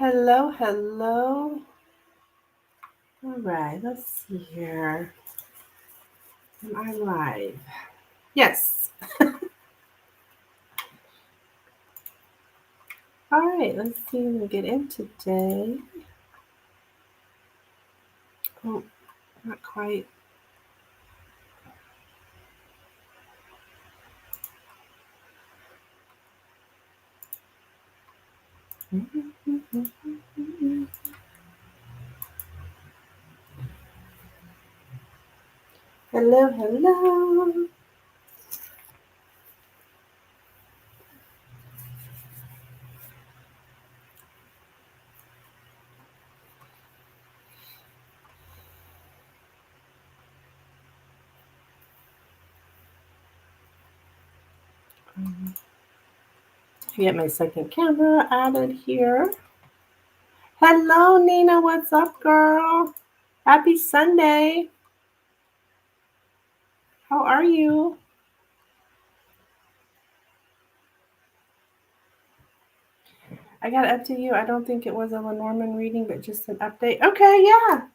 Hello, hello. All right, let's see here. Am I live? Yes. All right, let's see if we get in today. Oh, not quite. Hello, hello. Get my second camera added here. Hello, Nina. What's up, girl? Happy Sunday. How are you? I got up to you. I don't think it was a Lenormand reading, but just an update. Okay, yeah.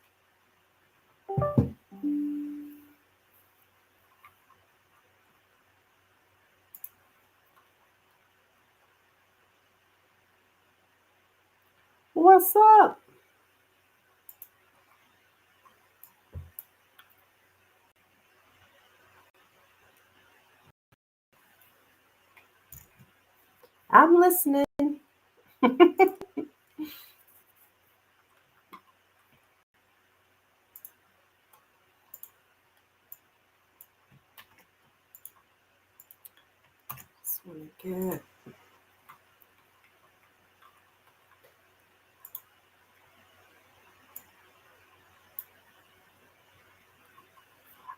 What's up? I'm listening. Just want to get.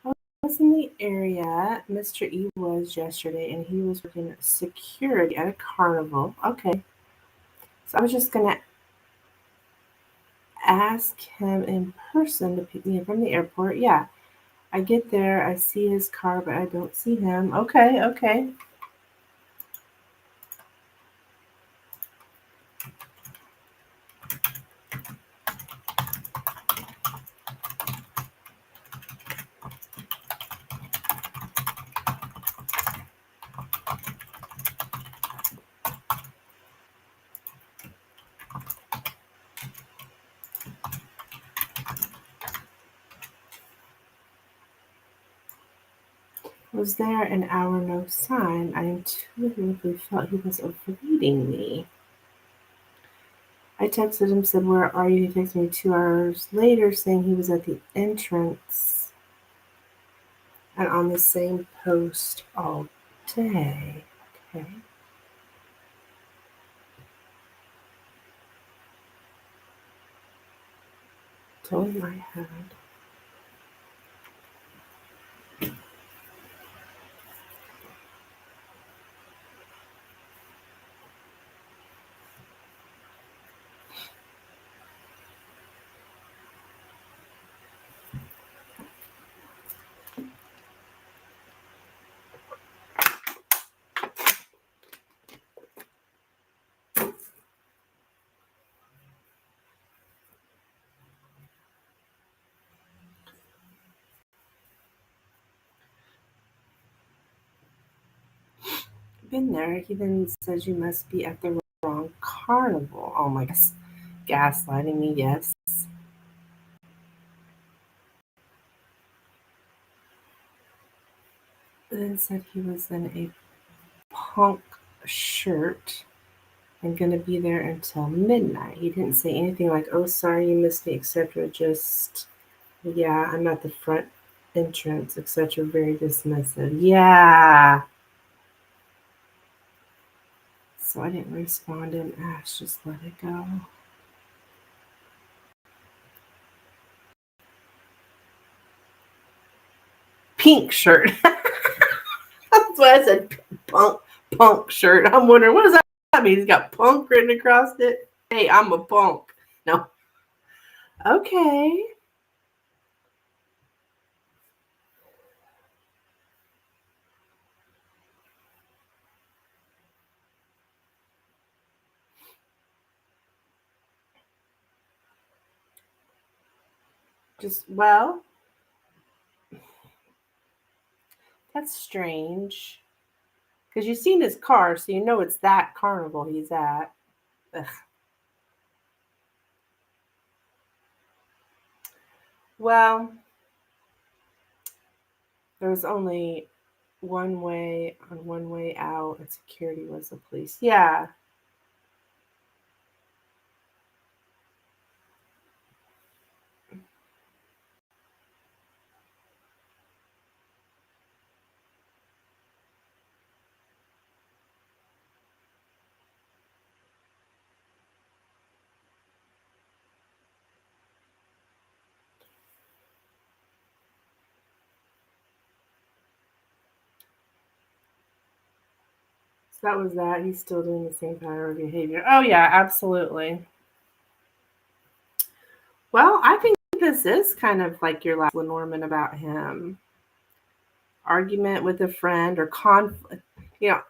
I was in the area. Mr. E was yesterday, and he was working security at a carnival. Okay. So I was just going to ask him in person to pick me up from the airport. Yeah. I get there, I see his car, but I don't see him. Okay, okay. Was there an hour, no sign? I intuitively felt he was avoiding me. I texted him, said, "Where are you?" He texted me 2 hours later saying he was at the entrance and on the same post all day. Okay. Told him I had. Been there. He then says you must be at the wrong carnival. Oh my gosh. Gaslighting me, yes. Then said he was in a punk shirt and gonna be there until midnight. He didn't say anything like, "Oh, sorry, you missed me," etc. Just, "Yeah, I'm at the front entrance," etc. Very dismissive. Yeah. So I didn't respond and ask, just let it go. Pink shirt. That's why I said punk shirt. I'm wondering, what does that mean? He's got punk written across it. Hey, I'm a punk. No. Okay. Well, that's strange. Because you've seen his car, so you know it's that carnival he's at. Ugh. Well, there was only one way on, one way out, and security was the police. Yeah. So that was that. He's still doing the same pattern of behavior. Oh, yeah, absolutely. Well, I think this is kind of like your last Lenormand about him. Argument with a friend or conflict. You know,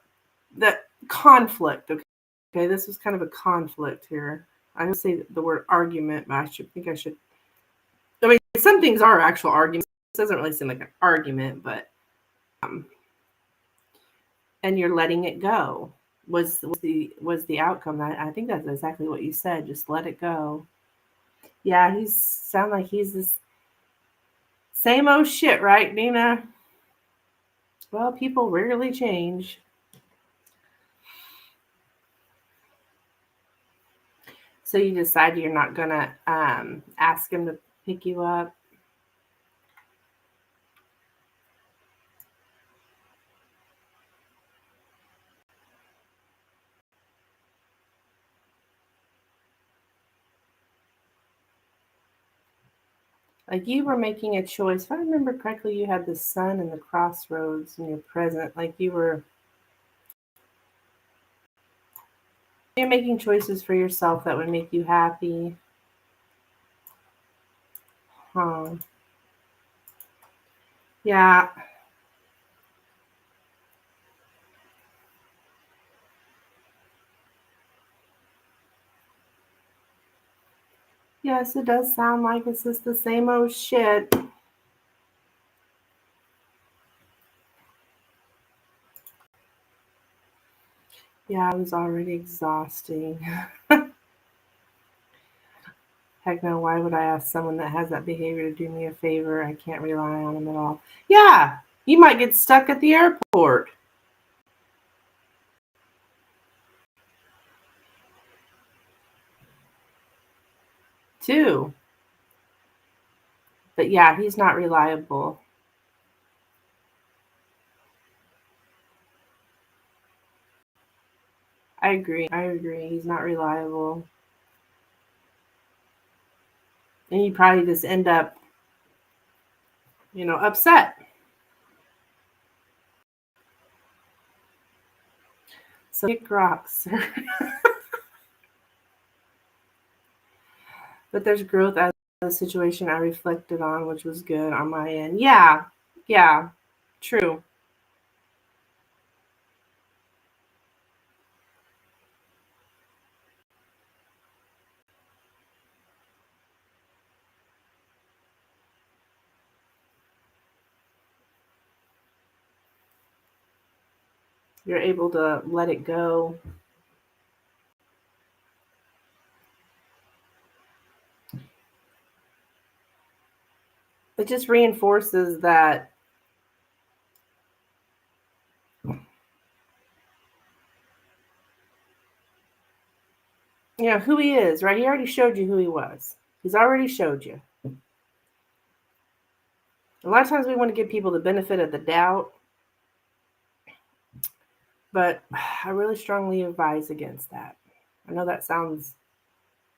the conflict. Okay, this was kind of a conflict here. I don't say the word argument, but I should. I mean, some things are actual arguments. It doesn't really seem like an argument, but and you're letting it go was the outcome. I think that's exactly what you said. Just let it go. Yeah, he's sound like he's this same old shit, right, Nina? Well, people rarely change. So you decide you're not gonna ask him to pick you up. Like you were making a choice. If I remember correctly, you had the sun and the crossroads in your present. Like you're making choices for yourself that would make you happy. Huh. Yeah. Yes, it does sound like it's just the same old shit. Yeah, I was already exhausting. Heck no, why would I ask someone that has that behavior to do me a favor? I can't rely on them at all. Yeah, you might get stuck at the airport too. But yeah, he's not reliable. I agree. I agree. He's not reliable. And you probably just end up, upset. So kick rocks. But there's growth out of the situation I reflected on, which was good on my end. Yeah. Yeah. True. You're able to let it go. It just reinforces that, who he is, right? He already showed you who he was. He's already showed you. A lot of times we want to give people the benefit of the doubt, but I really strongly advise against that. I know that sounds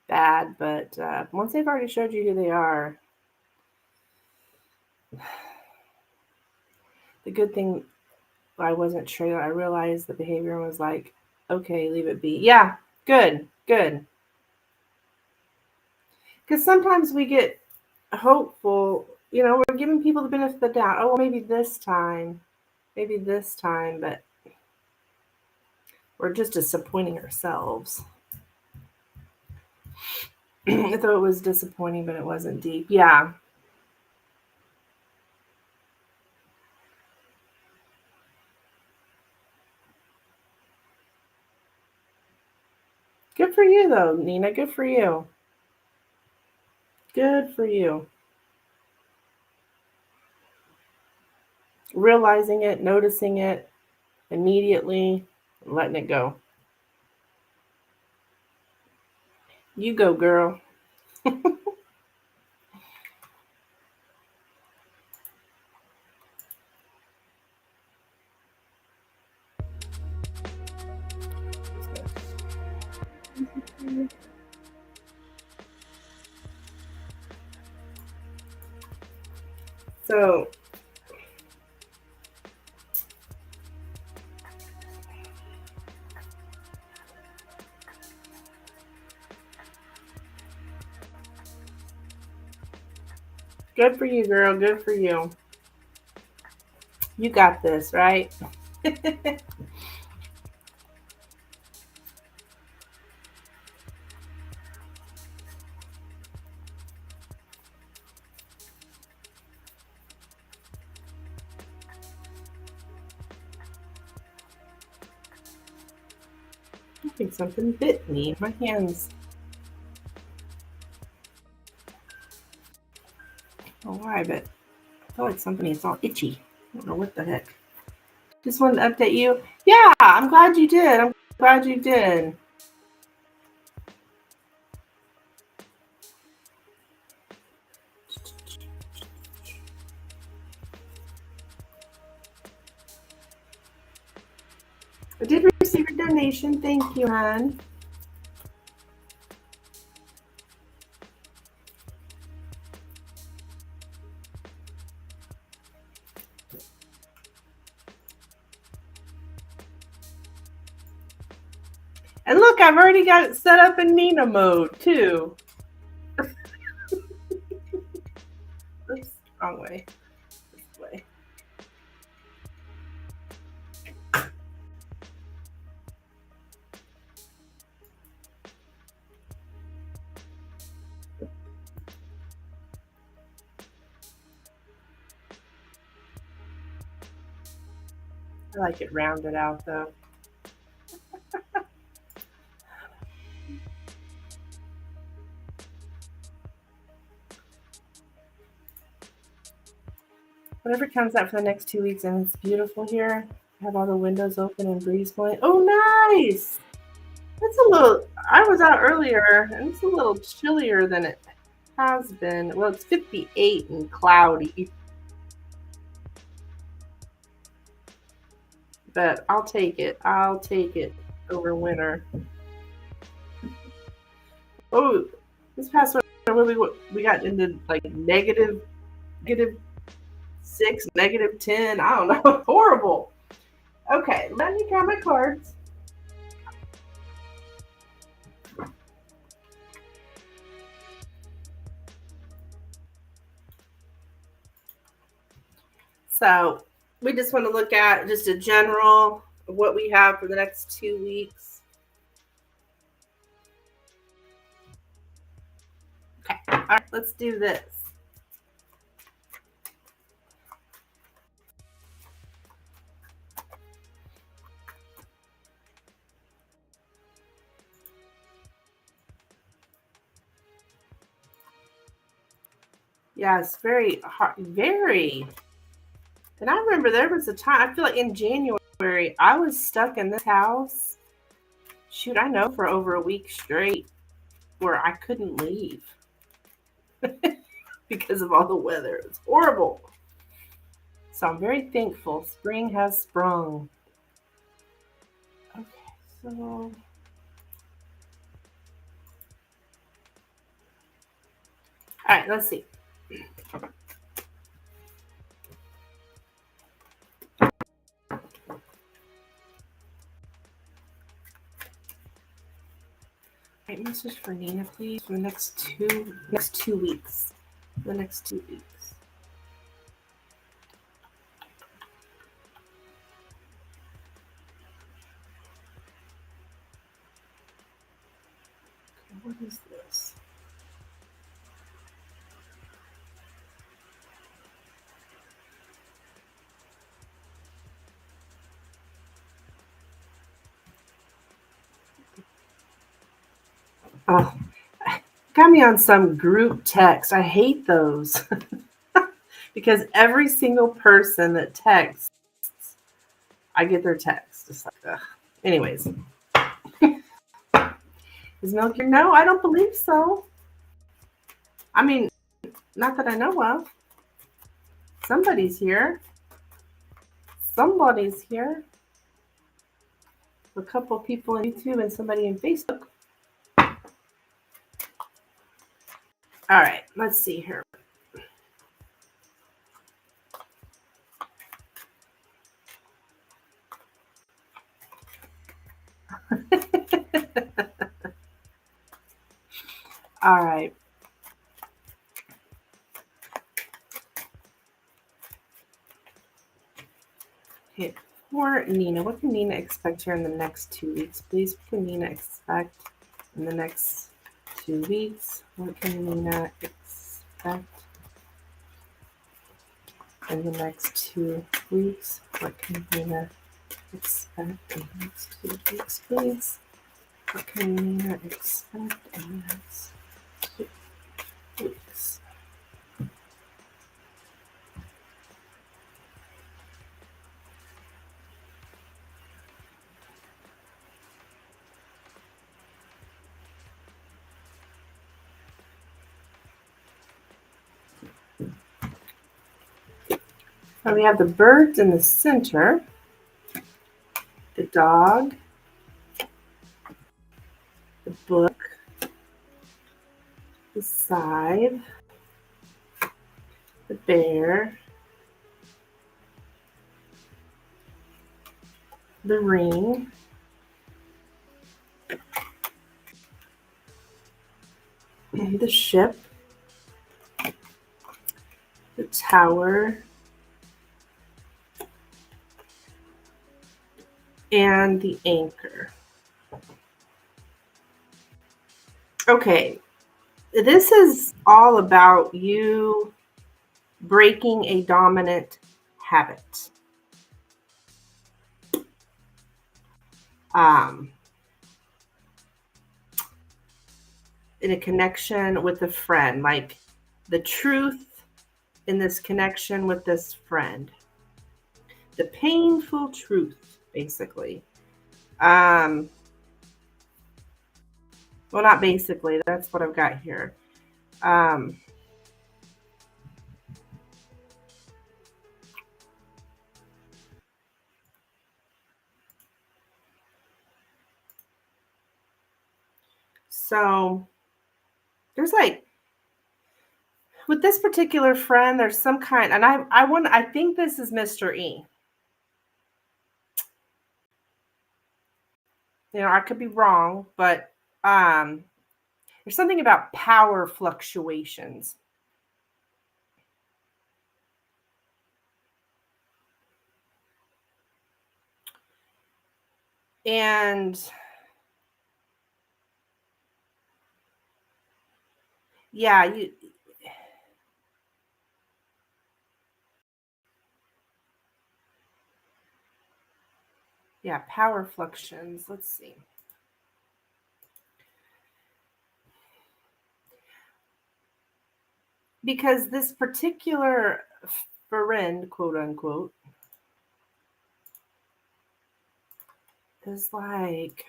bad, but once they've already showed you who they are, the good thing I wasn't trailer. I realized the behavior was like, okay, leave it be. Yeah, good, good. Because sometimes we get hopeful, we're giving people the benefit of the doubt. Oh, well, maybe this time, but we're just disappointing ourselves. I thought it was disappointing, but it wasn't deep. Yeah. Good for you, though, Nina. Good for you. Good for you. Realizing it, noticing it immediately, and letting it go. You go, girl. So, good for you, girl. Good for you. You got this, right? I think something bit me. My hands. I don't know why, but I feel like something is all itchy. I don't know what the heck. Just wanted to update you. Yeah, I'm glad you did. I'm glad you did. I did receive your donation. Thank you, hon. And look, I've already got it set up in Nina mode, too. Oops, wrong way. This way. I like it rounded out, though. Whatever comes out for the next 2 weeks, and it's beautiful here. I have all the windows open and breeze blowing. Oh, nice! It's a little. I was out earlier, and it's a little chillier than it has been. Well, it's 58 and cloudy, but I'll take it. I'll take it over winter. Oh, this past winter we got into like -6, -10. I don't know. Horrible. Okay, let me grab my cards. So we just want to look at just a general of what we have for the next 2 weeks. Okay, all right, let's do this. Yes, very hard, very. And I remember there was a time, I feel like in January, I was stuck in this house. Shoot, I know for over a week straight where I couldn't leave because of all the weather. It was horrible. So I'm very thankful. Spring has sprung. Okay, so. All right, let's see. Right, message for Nina, please, for the next 2 weeks. The next 2 weeks. Okay, what is this? Oh, got me on some group text. I hate those because every single person that texts, I get their text. It's like, ugh. Anyways, is Milk here? No, I don't believe so. I mean, not that I know of. Somebody's here. Somebody's here. A couple people on YouTube and somebody on Facebook. All right, let's see here. All right. Okay, for Nina, what can Nina expect here in the next 2 weeks, please? What can Nina expect in the next 2 weeks? What can Nina expect in the next 2 weeks? What can Nina expect in the next 2 weeks, please? What can Nina expect in the next 2 weeks? So we have the birds in the center, the dog, the book, the scythe, the bear, the ring, the ship, the tower, and the anchor. Okay, this is all about you breaking a dominant habit. In a connection with a friend, like the truth in this connection with this friend, the painful truth, basically. Well, not basically, that's what I've got here. So there's like, with this particular friend, there's some kind, and I think this is Mr. E. I could be wrong, but there's something about power fluctuations. And yeah, power fluctuations. Let's see. Because this particular friend, quote unquote, is like,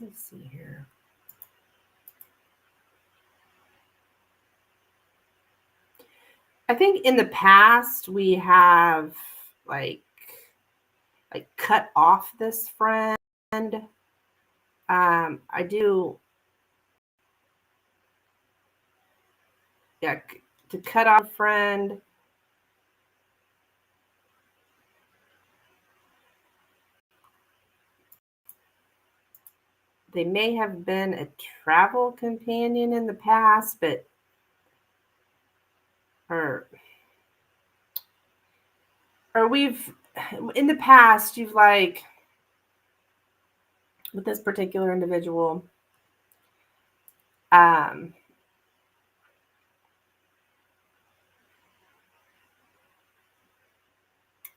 let's see here. I think in the past we have like cut off this friend. I do, to cut off a friend. They may have been a travel companion in the past, but or we've in the past you've like with this particular individual,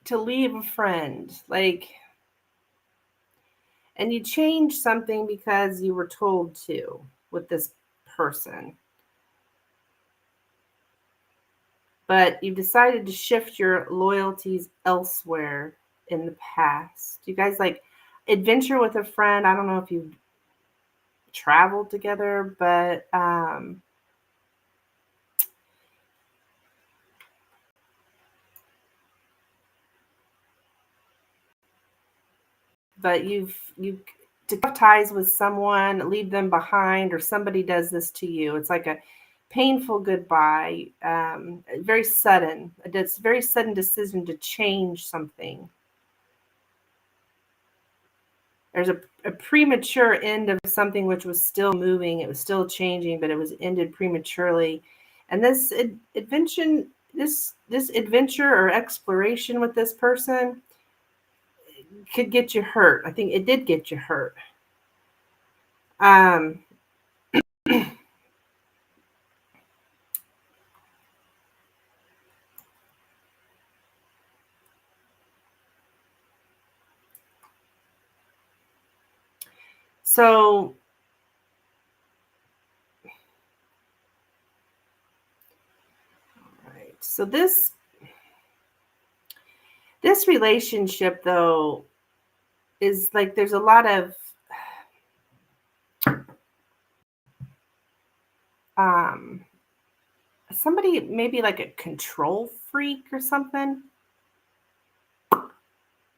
to leave a friend, like, And you change something because you were told to with this person. But you've decided to shift your loyalties elsewhere in the past. You guys like adventure with a friend. I don't know if you've traveled together, but you to cut ties with someone, leave them behind, or somebody does this to you. It's like a painful goodbye, very sudden. It's a very sudden decision to change something. There's a premature end of something which was still moving. It was still changing, but it was ended prematurely. And this adventure, this adventure or exploration with this person could get you hurt. I think it did get you hurt. Um, so right. So this relationship though is like there's a lot of um somebody maybe like a control freak or something.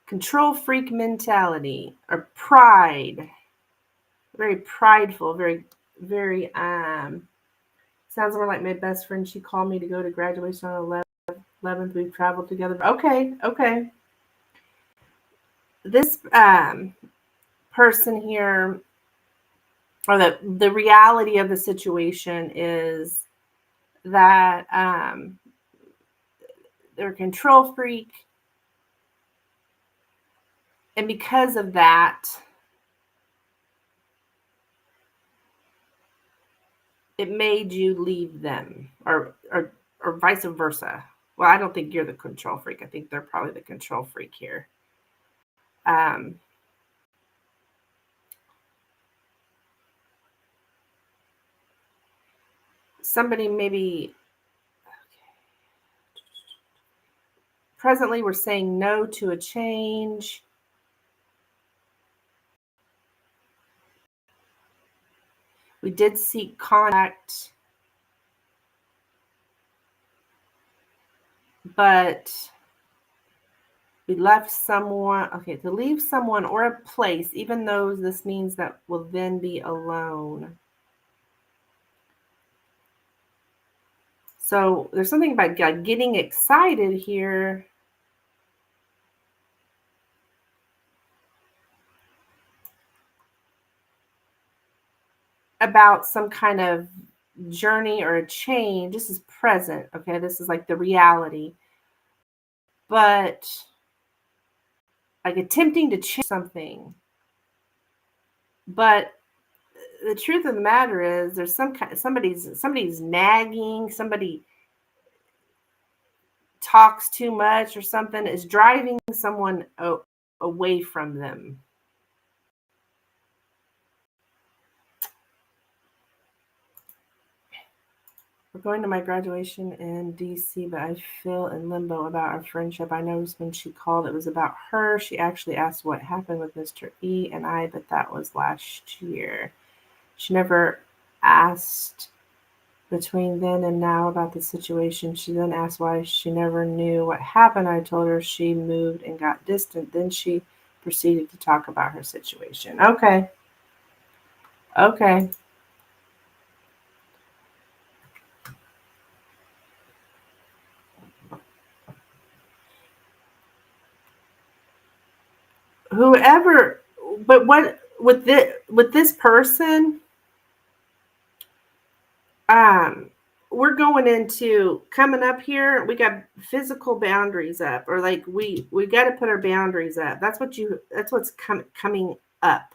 Control freak mentality or pride. Very prideful, very sounds more like my best friend. She called me to go to graduation on 11th. We've traveled together. Okay. This person here, or the reality of the situation is that they're a control freak, and because of that, it made you leave them, or vice versa. Well, I don't think you're the control freak. I think they're probably the control freak here. Um, somebody maybe presently we're saying no to a change. We did seek contact, but we left someone. Okay, to leave someone or a place, even though this means that we'll then be alone. So there's something about getting excited here about some kind of journey or a change. This is present, okay? This is like the reality. But like attempting to change something. But the truth of the matter is there's somebody's nagging, somebody talks too much or something is driving someone away from them. We're going to my graduation in DC, but I feel in limbo about our friendship. I noticed when she called, it was about her. She actually asked what happened with Mr. E and I, but that was last year. She never asked between then and now about the situation. She then asked why she never knew what happened. I told her she moved and got distant. Then she proceeded to talk about her situation. Okay. Whoever, but what with this person, we're going into coming up here. We got physical boundaries up, or like we got to put our boundaries up. That's what's coming up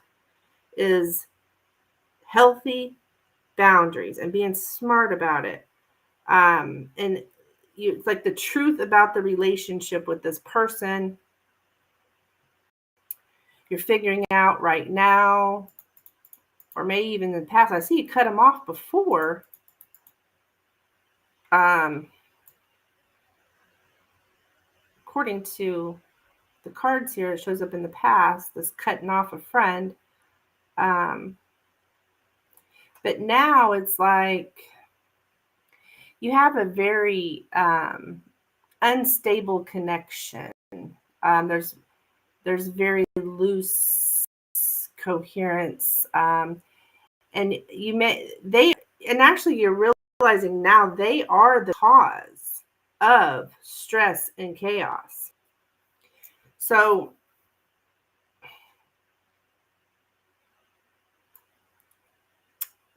is healthy boundaries and being smart about it. And it's like the truth about the relationship with this person. you're figuring out right now, or maybe even in the past. I see you cut them off before. According to the cards here, it shows up in the past, this cutting off a friend. But now it's like you have a very unstable connection. There's very loose coherence, and actually you're realizing now they are the cause of stress and chaos. So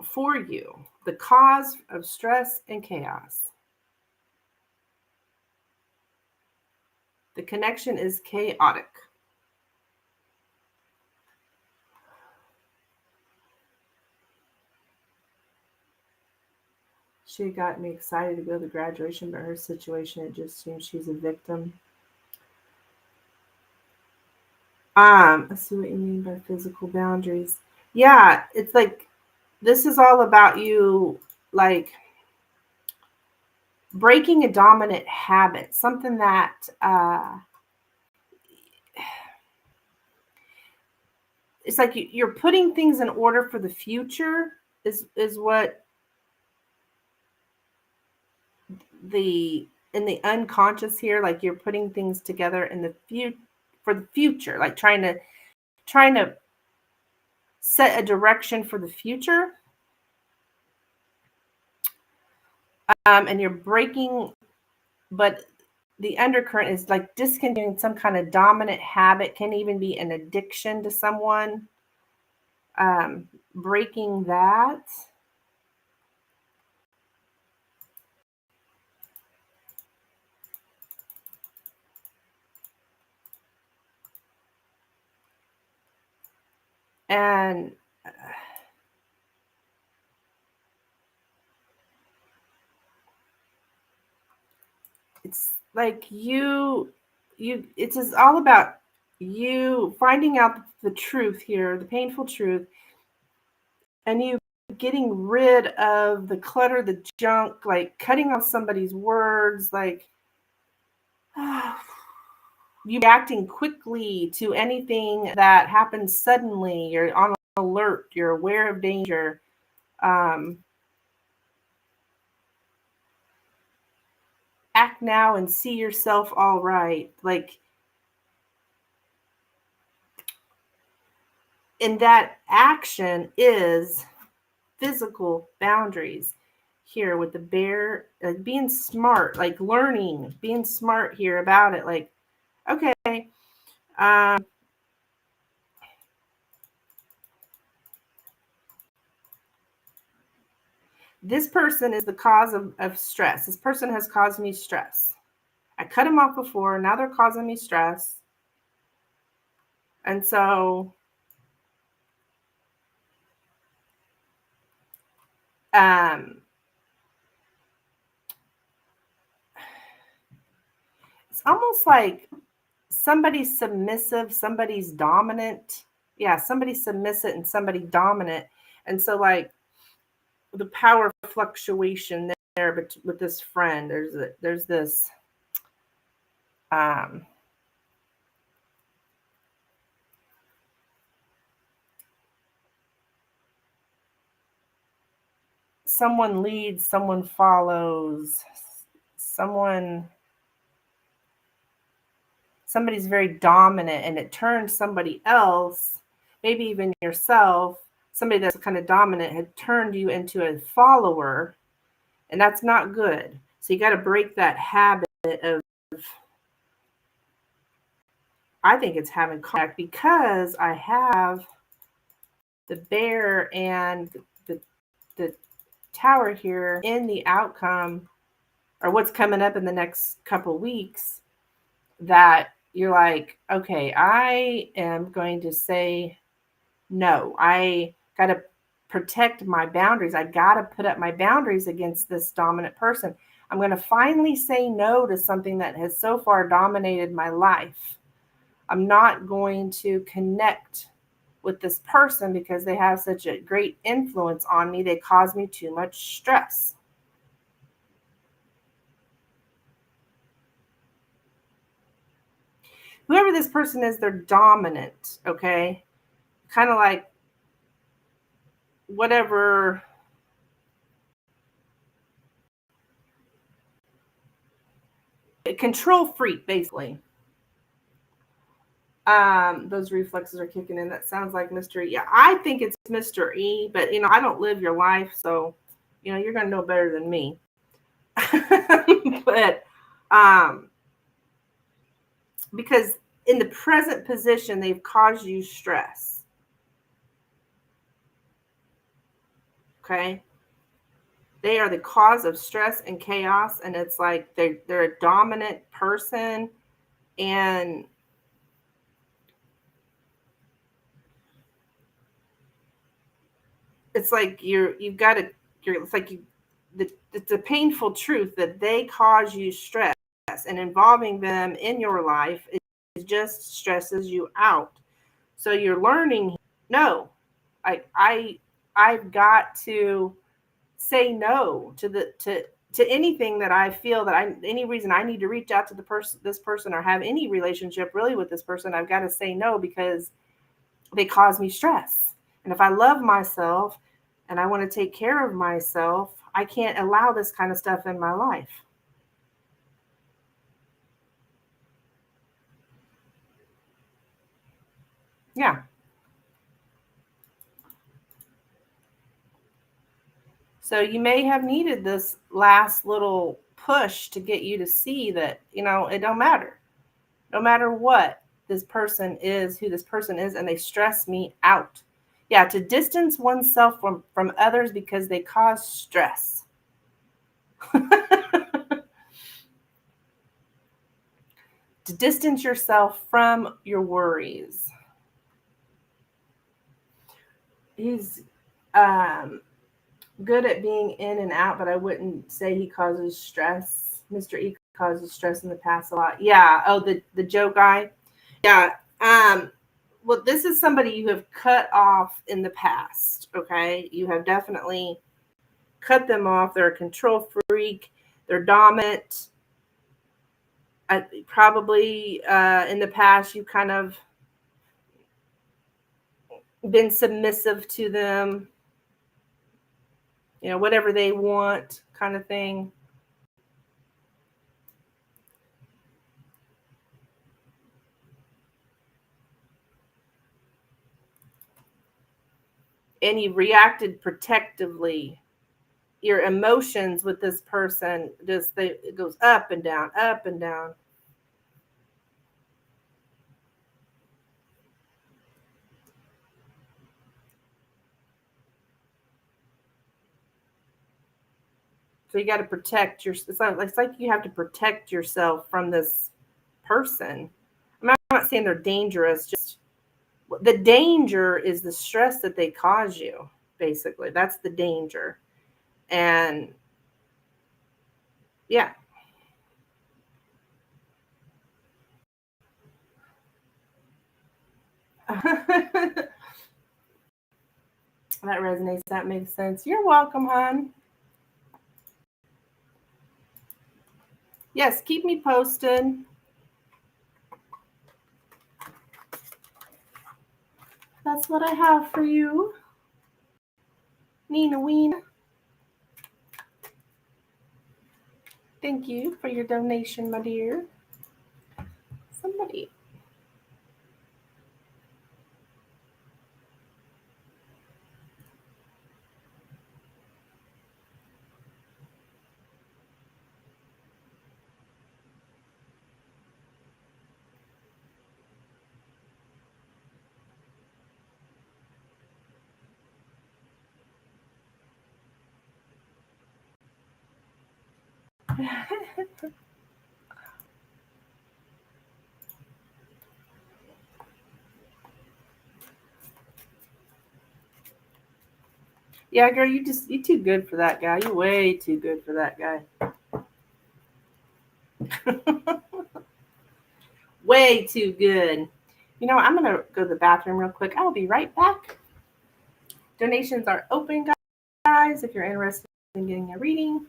for you, the cause of stress and chaos, the connection is chaotic. She got me excited to go to the graduation, but her situation, it just seems she's a victim. I see what you mean by physical boundaries. Yeah, it's like this is all about you, like breaking a dominant habit, something that it's like you're putting things in order for the future is what in the unconscious here, like you're putting things together in the for the future, like trying to set a direction for the future. And you're breaking, but the undercurrent is like discontinuing some kind of dominant habit, can even be an addiction to someone. Breaking that. And it's like it's just all about you finding out the truth here, the painful truth, and you getting rid of the clutter, the junk, like cutting off somebody's words, like you reacting quickly to anything that happens suddenly. You're on alert, you're aware of danger. Act now and see yourself all right. Like, and that action is physical boundaries here with the bear, like being smart, like learning, being smart here about it. Like, okay, this person is the cause of stress. This person has caused me stress. I cut them off before. Now they're causing me stress. And so it's almost like somebody's submissive, somebody's dominant. Yeah, somebody's submissive and somebody dominant. And so like the power fluctuation there, but with this friend, there's this someone leads, someone follows, somebody's very dominant, and it turns somebody else, maybe even yourself, somebody that's kind of dominant had turned you into a follower, and that's not good. So you got to break that habit of, I think it's having contact, because I have the bear and the tower here in the outcome, or what's coming up in the next couple weeks, that you're like, okay, I am going to say no. I got to protect my boundaries. I got to put up my boundaries against this dominant person. I'm going to finally say no to something that has so far dominated my life. I'm not going to connect with this person because they have such a great influence on me. They cause me too much stress. Whoever this person is, they're dominant, okay? Kind of like whatever. A control freak, basically. Those reflexes are kicking in. That sounds like Mr. E. Yeah, I think it's Mr. E, but I don't live your life, so you're gonna know better than me. But because in the present position, they've caused you stress. Okay. They are the cause of stress and chaos, and it's like they're a dominant person, and it's like it's a painful truth that they cause you stress, and involving them in your life it just stresses you out. So you're learning, no, I've got to say no to anything that I feel that any reason I need to reach out to this person or have any relationship really with this person. I've got to say no because they cause me stress. And if I love myself and I want to take care of myself, I can't allow this kind of stuff in my life. Yeah. So you may have needed this last little push to get you to see that, it don't matter. No matter what this person is, who this person is, and they stress me out. Yeah, to distance oneself from others because they cause stress. To distance yourself from your worries. He's good at being in and out, but I wouldn't say he causes stress. Mr. E causes stress in the past a lot. Yeah. Oh, the Joe guy. Yeah. Well, this is somebody you have cut off in the past. Okay. You have definitely cut them off. They're a control freak. They're dominant. Probably in the past, you kind of been submissive to them. Whatever they want, kind of thing. And you reacted protectively. Your emotions with this person it goes up and down, up and down. So you got to protect it's like you have to protect yourself from this person. I'm not saying they're dangerous, just the danger is the stress that they cause you, basically. That's the danger. And yeah. That resonates. That makes sense. You're welcome, hon. Yes, keep me posted. That's what I have for you. Nina Ween. Thank you for your donation, my dear. Somebody. Yeah, girl, you too good for that guy. You're way too good for that guy. Way too good. I'm going to go to the bathroom real quick. I'll be right back. Donations are open, guys, if you're interested in getting a reading.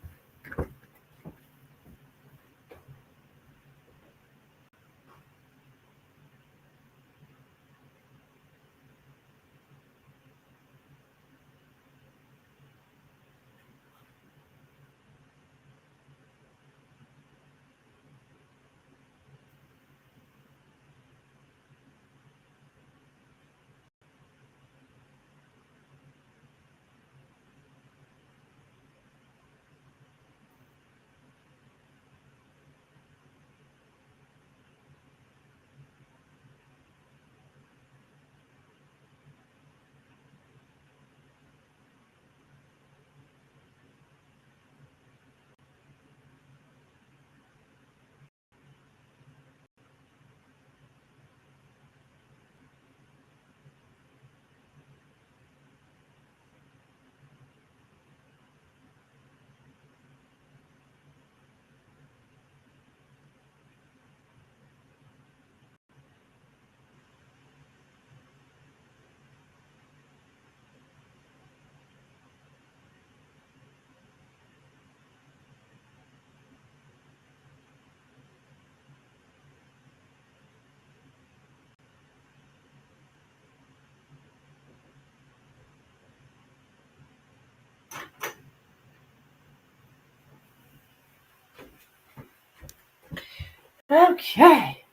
Okay.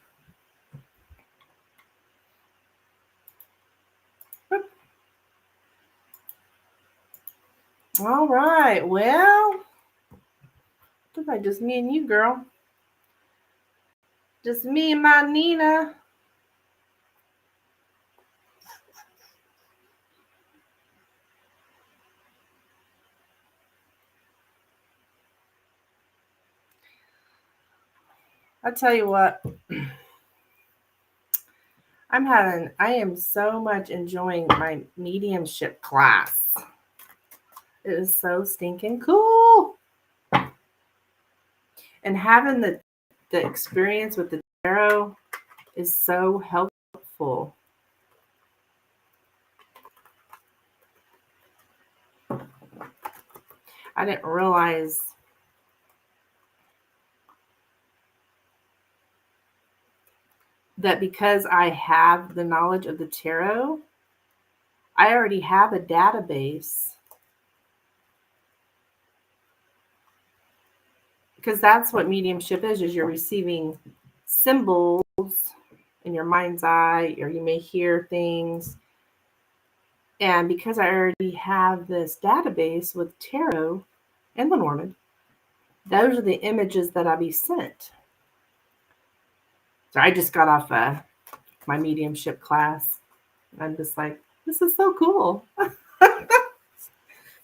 All right. Well, looks like just me and you, girl. Just me and my Nina. I tell you what, I am so much enjoying my mediumship class. It is so stinking cool. And having the experience with the tarot is so helpful. I didn't realize that because I have the knowledge of the tarot, I already have a database. Because that's what mediumship is you're receiving symbols in your mind's eye, or you may hear things. And because I already have this database with tarot and Lenormand, those are the images that I'll be sent. So I just got off my mediumship class. I'm just like, this is so cool.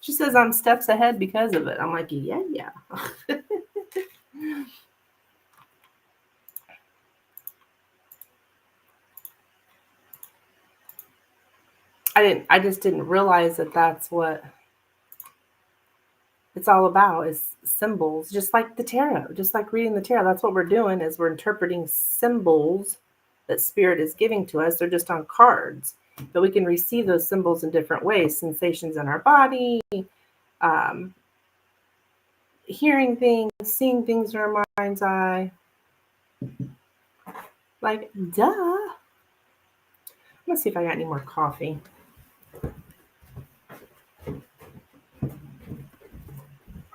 She says I'm steps ahead because of it. I'm like, yeah. I just didn't realize that that's what it's all about, is symbols, just like the tarot, just like reading the tarot. That's what we're doing, is we're interpreting symbols that spirit is giving to us. They're just on cards, but we can receive those symbols in different ways, sensations in our body, hearing things, seeing things in our mind's eye. Like, duh. Let's see if I got any more coffee.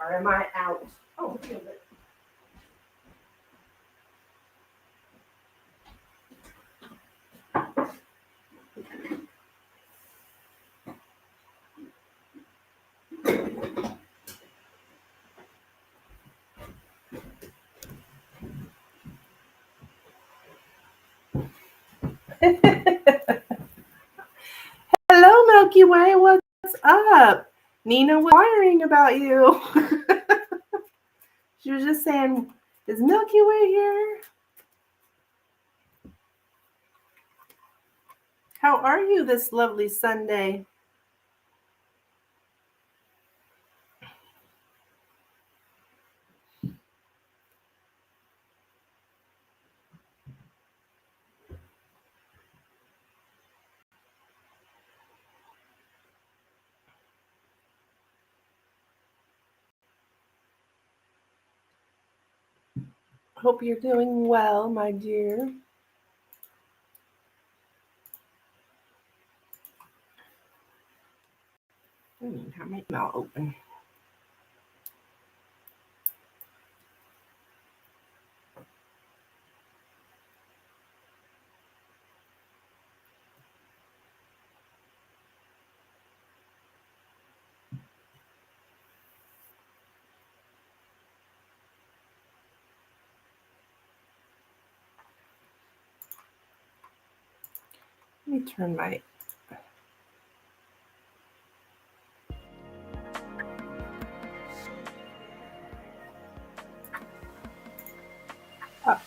Or am I out? Oh, look at it. Hello, Milky Way. What's up? Nina was inquiring about you. She was just saying, is Milky Way here? How are you this lovely Sunday? Hope you're doing well, my dear. I don't even have my email open. Let me turn my up.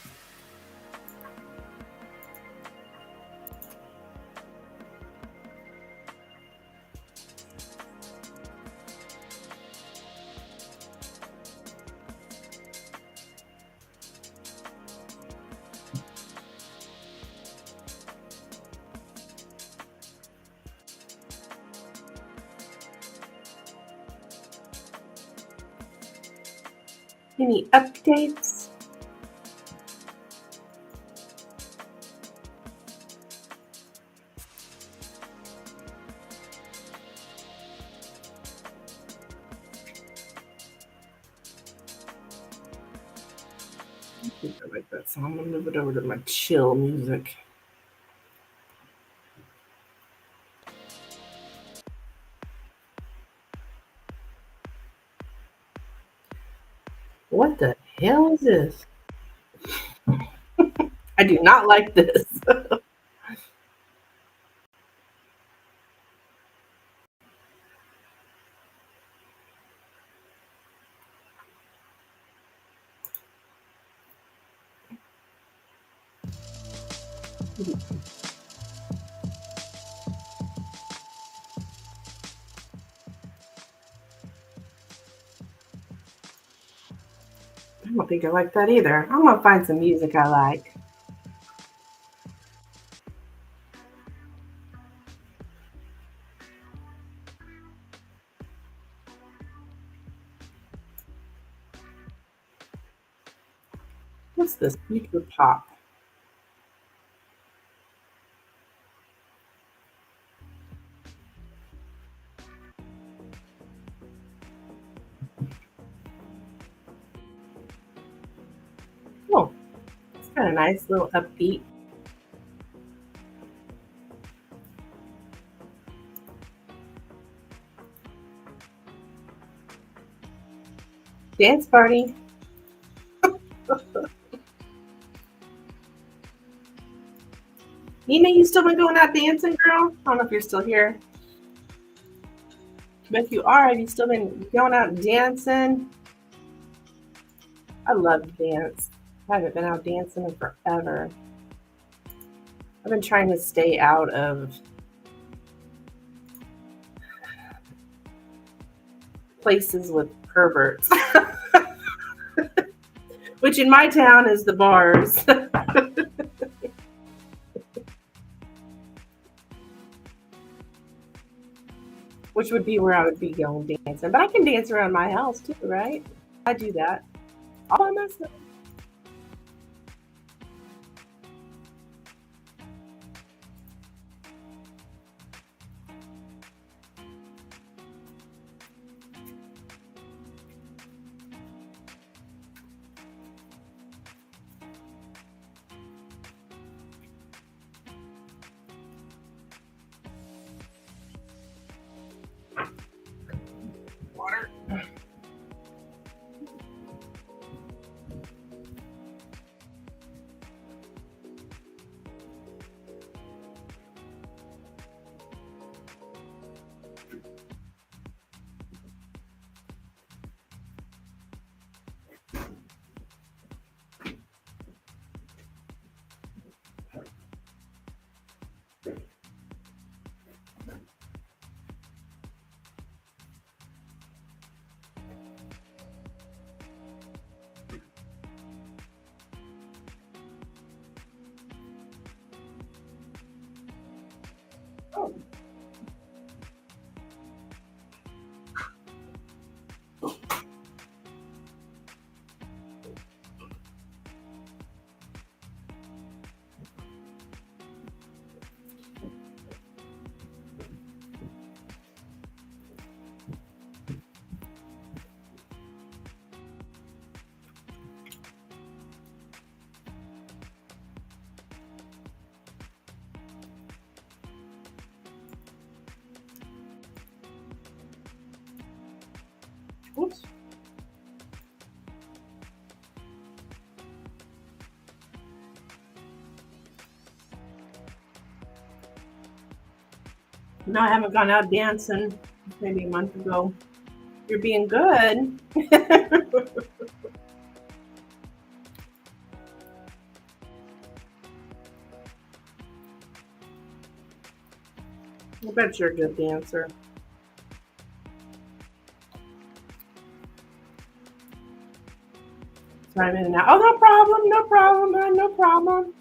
Any updates? I think I like that song. I'm gonna move it over to my chill music. What the hell is this? I do not like this. I don't think I like that either. I'm gonna find some music I like. What's this? Future pop. Oh, it's got a nice little upbeat. Dance party. Nina, you still been going out dancing, girl? I don't know if you're still here. But if you are, have you still been going out dancing? I love dance. I haven't been out dancing in forever. I've been trying to stay out of places with perverts, which in my town is the bars. Which would be where I would be going dancing. But I can dance around my house too, right? I do that all by myself. Water. Oops. No, I haven't gone out dancing. Maybe a month ago. You're being good. I bet you're a good dancer. Sorry, I'm in and out. Oh, no problem, no problem, man, no problem.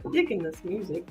Digging this music.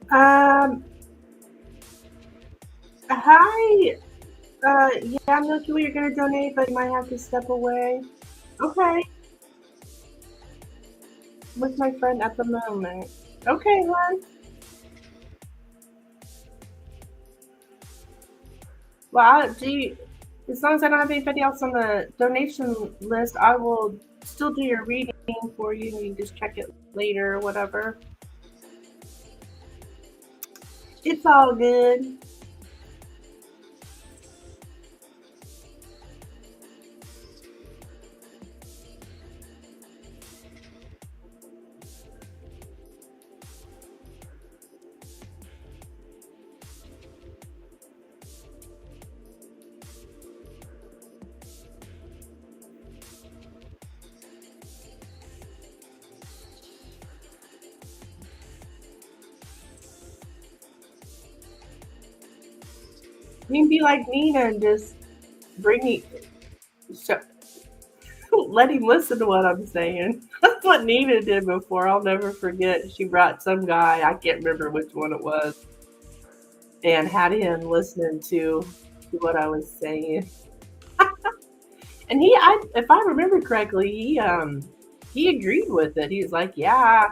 Um, Hi. Yeah, Milky Way, you're gonna donate, but you might have to step away. Okay, with my friend at the moment. Okay, hon. Well, as long as I don't have anybody else on the donation list, I will still do your reading for you, and you can just check it later or whatever. It's all good. You can be like Nina and just bring me, sh- let him listen to what I'm saying. That's what Nina did before. I'll never forget. She brought some guy, I can't remember which one it was, and had him listening to what I was saying. And if I remember correctly, he agreed with it. He was like, "Yeah,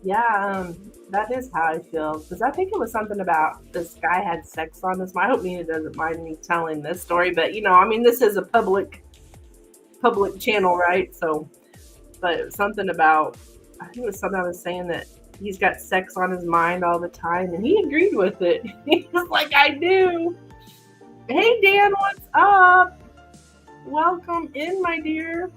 yeah, that is how I feel." Because I think it was something about this guy had sex on his. I hope Nina doesn't mind me telling this story, but I mean, this is a public channel, right? So, but it was something about, I think it was something I was saying that he's got sex on his mind all the time, and he agreed with it. He was like, "I do." Hey, Dan, what's up? Welcome in, my dear.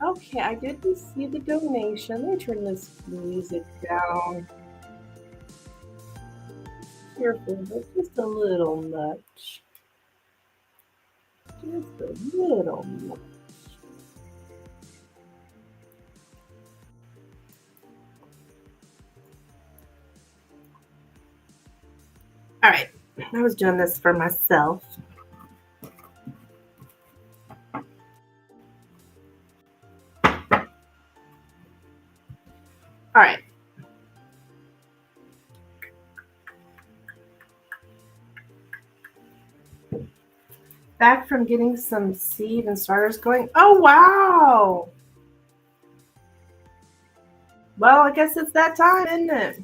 Okay, I did receive the donation. Let me turn this music down. Careful, but just a little much. Just a little much. All right, I was doing this for myself. All right. Back from getting some seed and starters going. Oh, wow. Well, I guess it's that time, isn't it?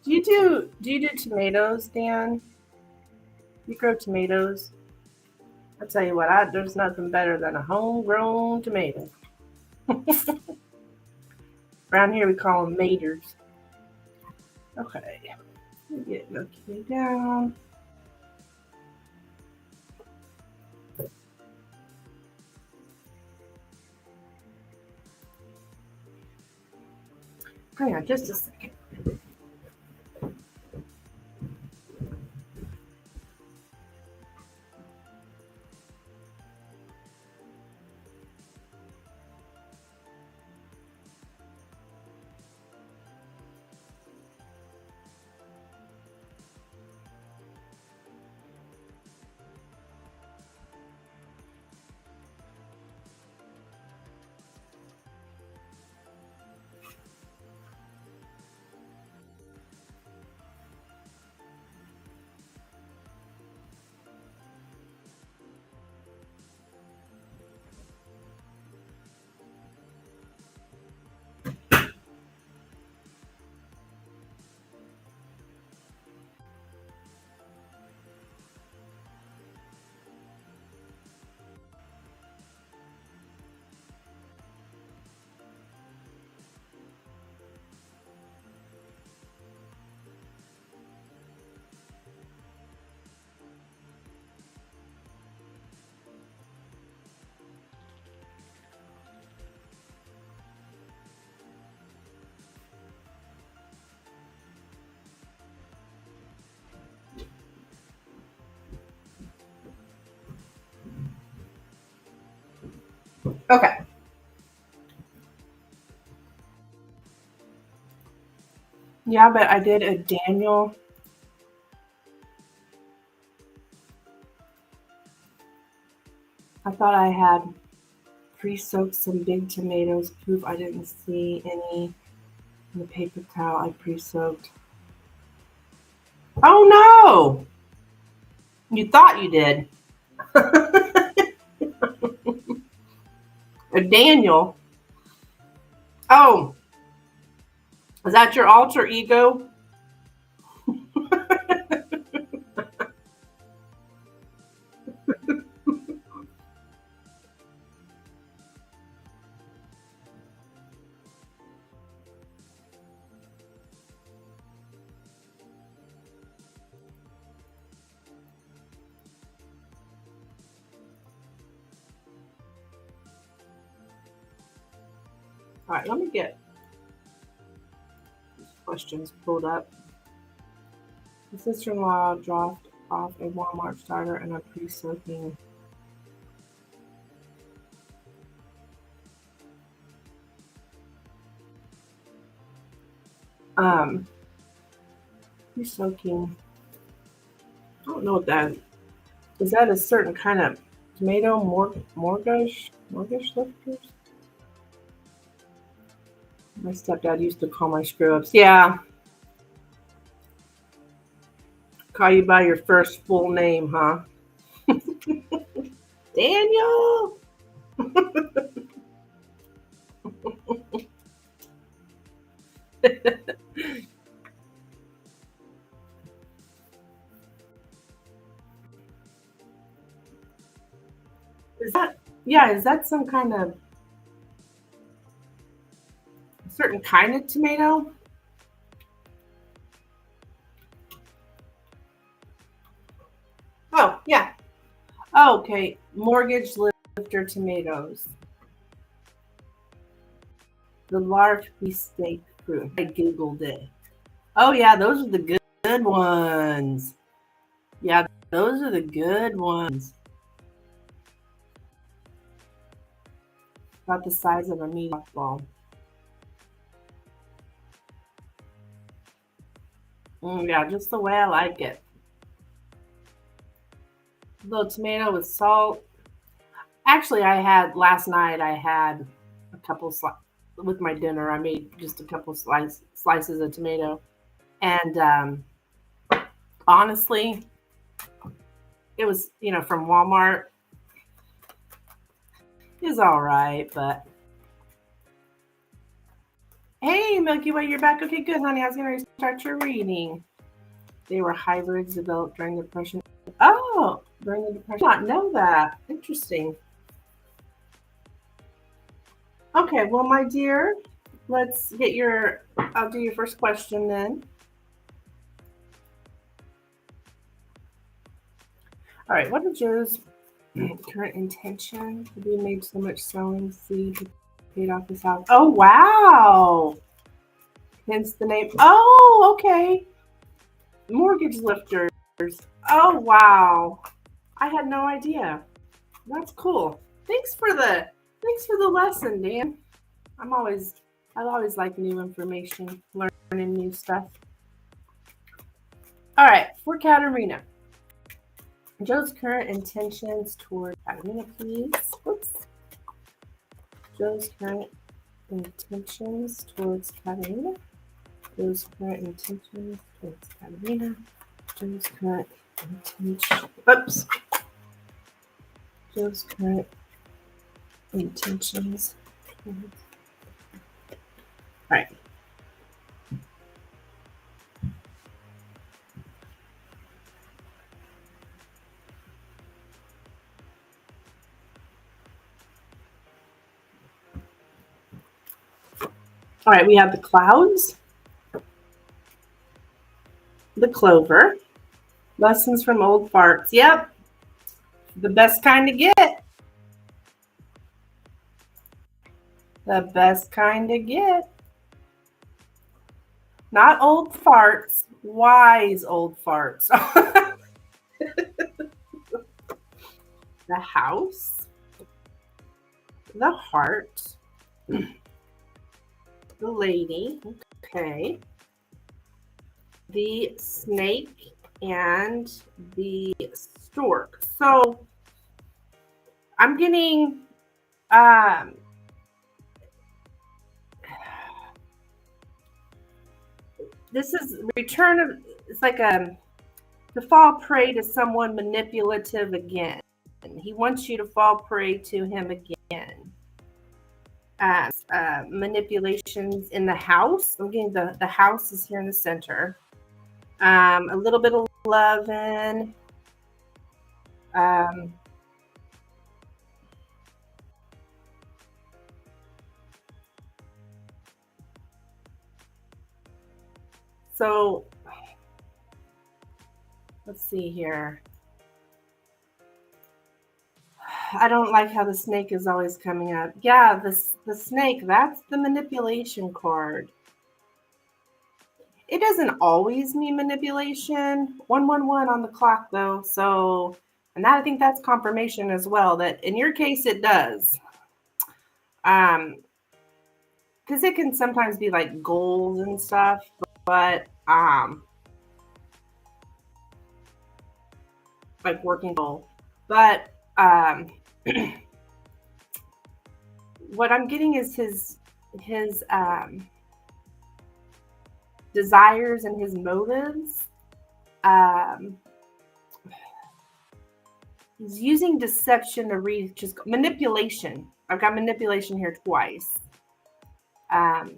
Do you do tomatoes, Dan? You grow tomatoes? I tell you what, there's nothing better than a homegrown tomato. Around here we call them maters. Okay, get Milky down. Hang on just a second. Okay. Yeah, but I did a Daniel thought I had pre-soaked some big tomatoes. Poof, I didn't see any in the paper towel I pre-soaked. Oh no! You thought you did. Daniel. Oh, is that your alter ego? All right, let me get these questions pulled up. My sister-in-law dropped off a Walmart starter and a pre-soaking. Pre-soaking. I don't know what that is. That a certain kind of tomato mortgage lifters? My stepdad used to call my screw-ups. Yeah. Call you by your first full name, huh? Daniel! Is that some kind of certain kind of tomato? Oh, yeah. Oh, okay. Mortgage lifter tomatoes. The large beefsteak fruit. I Googled it. Oh, yeah, those are the good ones. Yeah, those are the good ones. About the size of a meatball ball. Yeah, just the way I like it. A little tomato with salt. Actually, last night, I had a couple with my dinner. I made just a couple slices of tomato. And honestly, it was, from Walmart. It was all right, but hey, Milky Way, you're back. Okay, good, honey. I was going to start your reading. They were hybrids developed during the Depression. Oh, during the Depression. I did not know that. Interesting. Okay, well, my dear, let's get I'll do your first question then. All right, what are Joe's current intention? Have you made so much sewing seed to paid off his house? Oh, wow. Hence the name. Oh, okay. Mortgage lifters. Oh, wow. I had no idea. That's cool. Thanks for the lesson, Dan. I always like new information, learning new stuff. All right, for Katerina. Joe's current intentions toward Katerina, please. Oops. Joe's current intentions towards Katerina. Joe's current intentions towards Katerina. Joe's current intentions. Oops. Joe's current intentions towards. All right. All right, we have the clouds, the clover, lessons from old farts. Yep, the best kind to get. The best kind to get. Not old farts, wise old farts. The house, the heart, the lady, okay, the snake, and the stork. So I'm getting this is return of, it's like to fall prey to someone manipulative again. He wants you to fall prey to him again. Manipulations in the house. I'm getting the house is here in the center. A little bit of love in. So let's see here. I don't like how the snake is always coming up. Yeah, the snake, that's the manipulation card. It doesn't always mean manipulation. 111 on the clock though. So, and that, I think that's confirmation as well that in your case it does. Because it can sometimes be like goals and stuff, but like working goal. But what I'm getting is his desires and his motives. He's using deception to read, just manipulation. I've got manipulation here twice.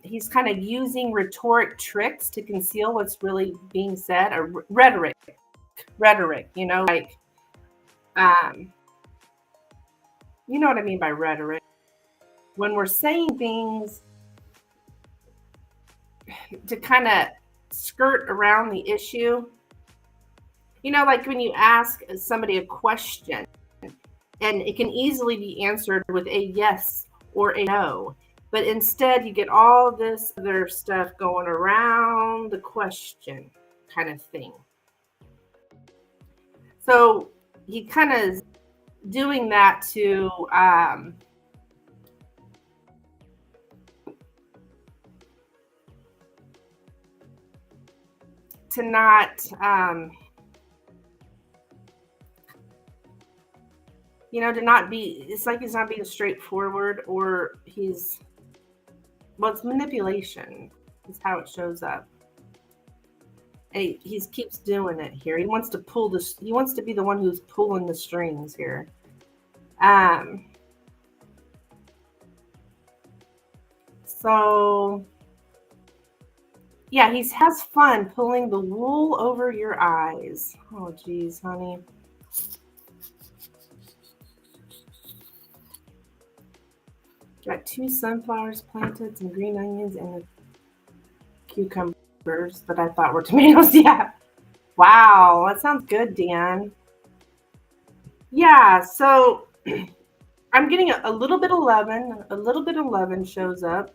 He's kind of using rhetoric tricks to conceal what's really being said, or rhetoric, you know, like, you know what I mean by rhetoric. When we're saying things to kind of skirt around the issue, you know, like when you ask somebody a question and it can easily be answered with a yes or a no. But instead, you get all this other stuff going around the question kind of thing. So he kind of is doing that to not, you know, to not be, it's like he's not being straightforward, or he's, well, it's manipulation is how it shows up. And he keeps doing it here. He wants to pull this, he wants to be the one who's pulling the strings here. So yeah, he has fun pulling the wool over your eyes. Oh geez, honey. Got 2 sunflowers planted, some green onions, and cucumbers that I thought were tomatoes. Yeah. Wow, that sounds good, Dan. Yeah, so I'm getting a little bit 11. A little bit 11 shows up.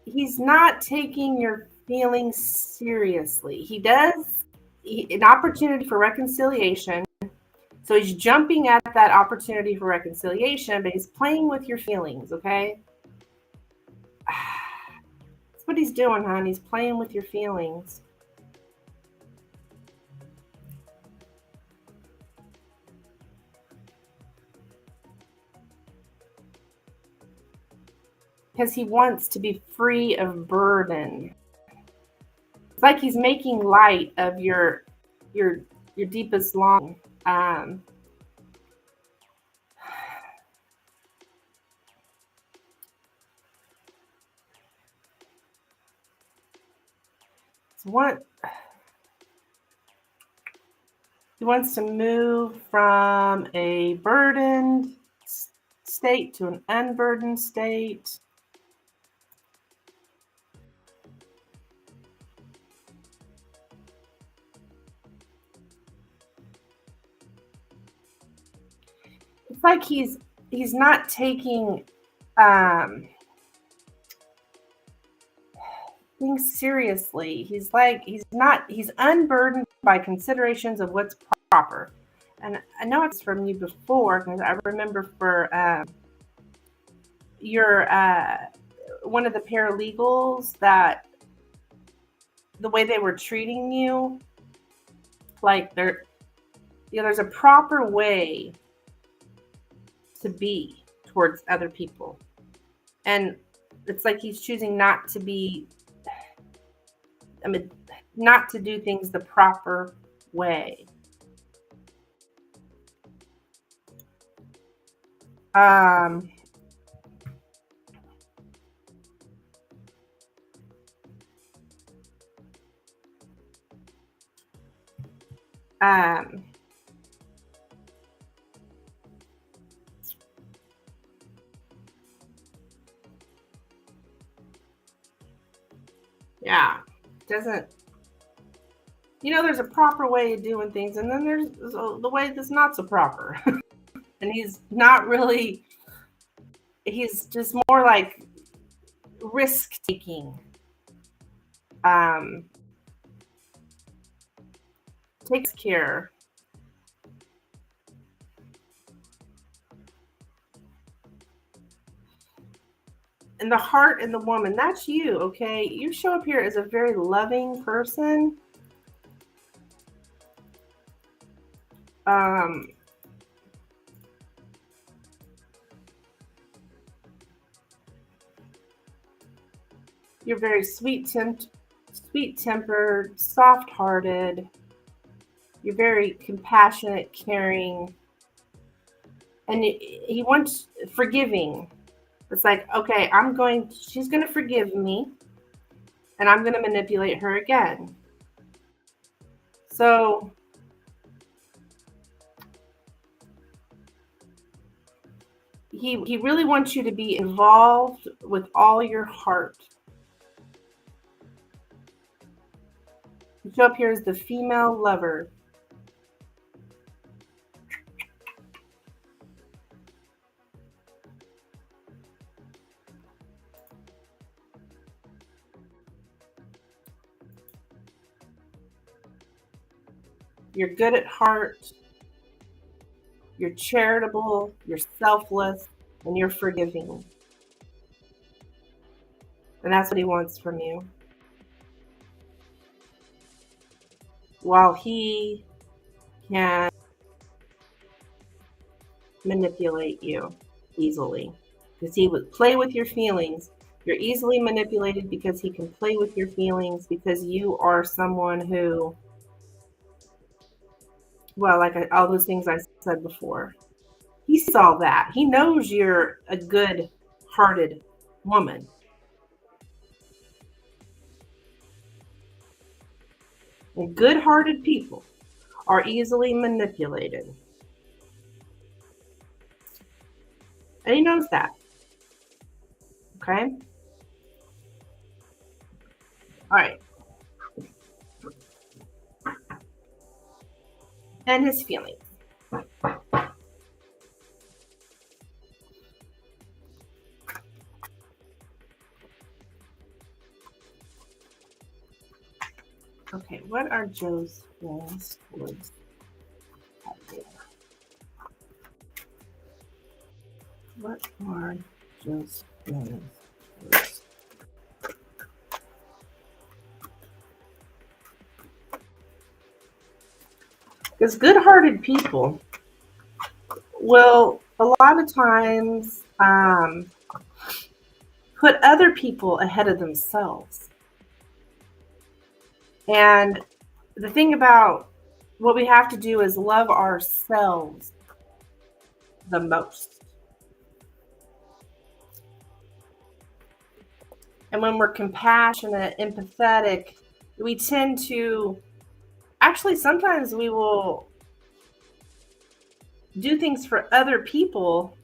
He's not taking your feelings seriously. He does an opportunity for reconciliation. So he's jumping at that opportunity for reconciliation, but he's playing with your feelings, okay? That's what he's doing, hon. He's playing with your feelings. Because he wants to be free of burden. It's like he's making light of your deepest longing. He wants to move from a burdened state to an unburdened state. It's like he's not taking things seriously. He's unburdened by considerations of what's proper. And I know it's from you before, because I remember for your one of the paralegals, that the way they were treating you, like there's a proper way to be towards other people. And it's like he's choosing not to be, not to do things the proper way. Um, um, yeah, doesn't, there's a proper way of doing things, and then there's the way that's not so proper. And he's not really, he's just more like risk taking. Takes care. And the heart in the woman, that's you, okay? You show up here as a very loving person. You're very sweet-tempered, soft-hearted. You're very compassionate, caring, and he wants forgiving. It's like, okay, she's going to forgive me, and I'm going to manipulate her again. So he really wants you to be involved with all your heart. You show up here as the female lover. You're good at heart. You're charitable. You're selfless. And you're forgiving. And that's what he wants from you. While he can manipulate you easily, because he would play with your feelings. You're easily manipulated because he can play with your feelings, because you are someone who, well, like all those things I said before, he saw that. He knows you're a good-hearted woman. And good-hearted people are easily manipulated. And he knows that. Okay? All right. And his feelings. Okay, what are Joe's feelings towards Abigail? What are Joe's feelings towards? Because good-hearted people will a lot of times put other people ahead of themselves. And the thing about what we have to do is love ourselves the most. And when we're compassionate, empathetic, we tend to, actually, sometimes we will do things for other people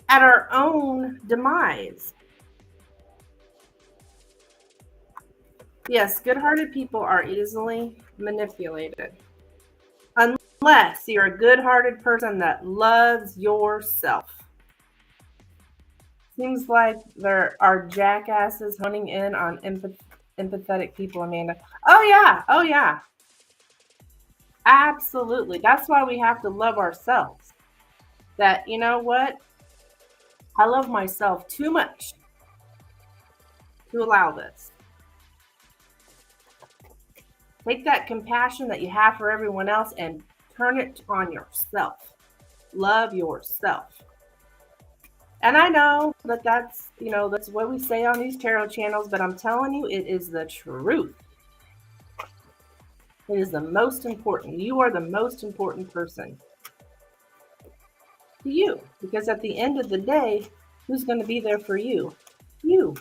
at our own demise. Yes, good-hearted people are easily manipulated. Unless you're a good-hearted person that loves yourself. Seems like there are jackasses honing in on empathetic people, Amanda. Oh, yeah. Oh, yeah. Absolutely. That's why we have to love ourselves. That, you know what? I love myself too much to allow this. Take that compassion that you have for everyone else and turn it on yourself. Love yourself. And I know that that's what we say on these tarot channels, but I'm telling you, it is the truth. It is the most important. You are the most important person to you. Because at the end of the day, who's going to be there for you? You.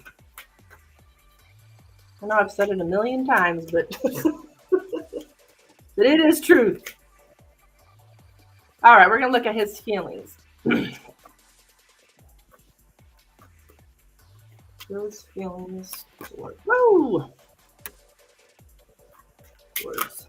I know I've said it a million times, but, but it is truth. All right, we're going to look at his feelings. Those feelings toward. Whoa! Words.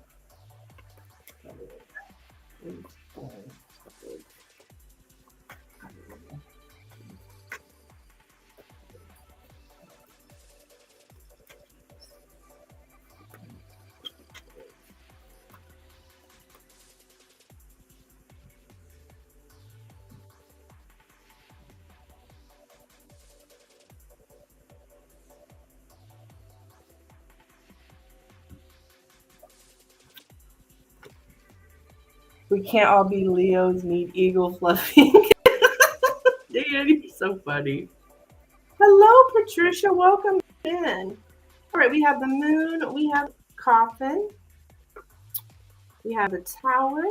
We can't all be Leos, need eagle fluffing. Dan, you're so funny. Hello, Patricia. Welcome in. All right, we have the moon, we have coffin, we have the tower,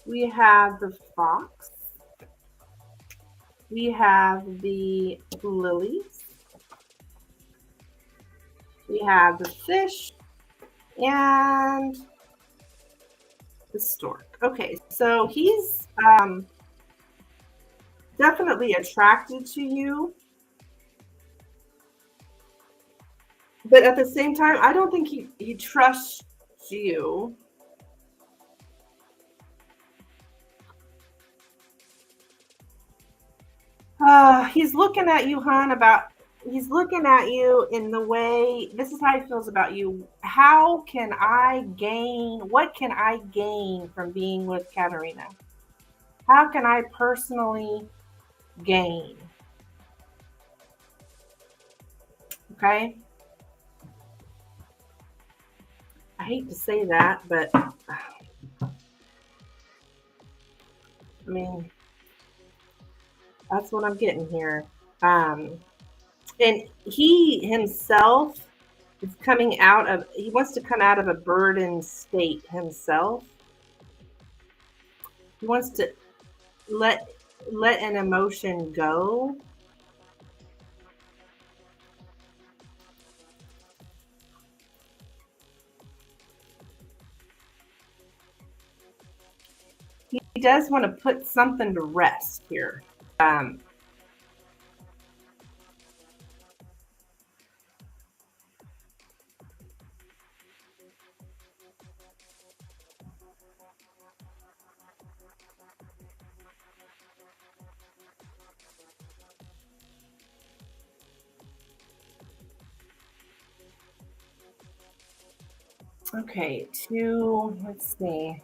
we have the fox, we have the lilies, we have the fish, and the stork. Okay, so he's definitely attracted to you, but at the same time, I don't think he trusts you. He's looking at you, hon, he's looking at you in the way, this is how he feels about you. What can I gain from being with Katerina? How can I personally gain? Okay. I hate to say that, but I mean, that's what I'm getting here. And he himself is he wants to come out of a burdened state himself. He wants to let an emotion go. He does want to put something to rest here. Okay, let's see.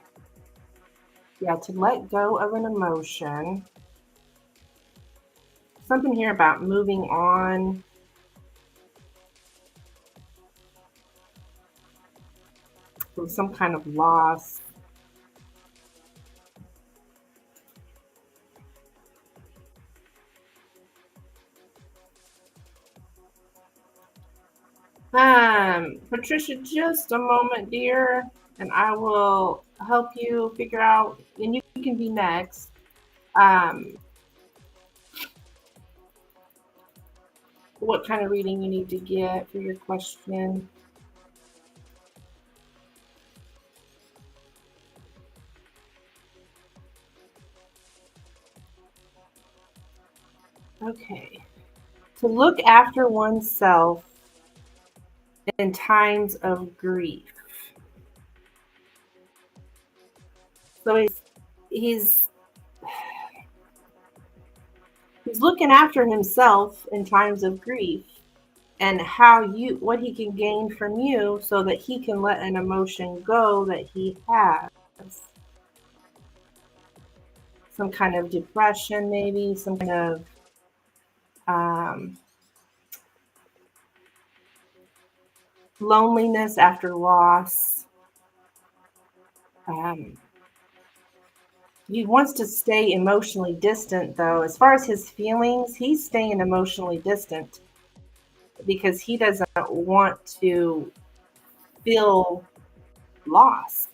Yeah, to let go of an emotion. Something here about moving on. From some kind of loss. Patricia, just a moment, dear, and I will help you figure out, and you can be next. What kind of reading you need to get for your question. Okay. To look after oneself in times of grief. So he's He's looking after himself in times of grief and what he can gain from you so that he can let an emotion go that he has. Some kind of depression, maybe some kind of um, loneliness after loss. He wants to stay emotionally distant, though. As far as his feelings, he's staying emotionally distant because he doesn't want to feel loss.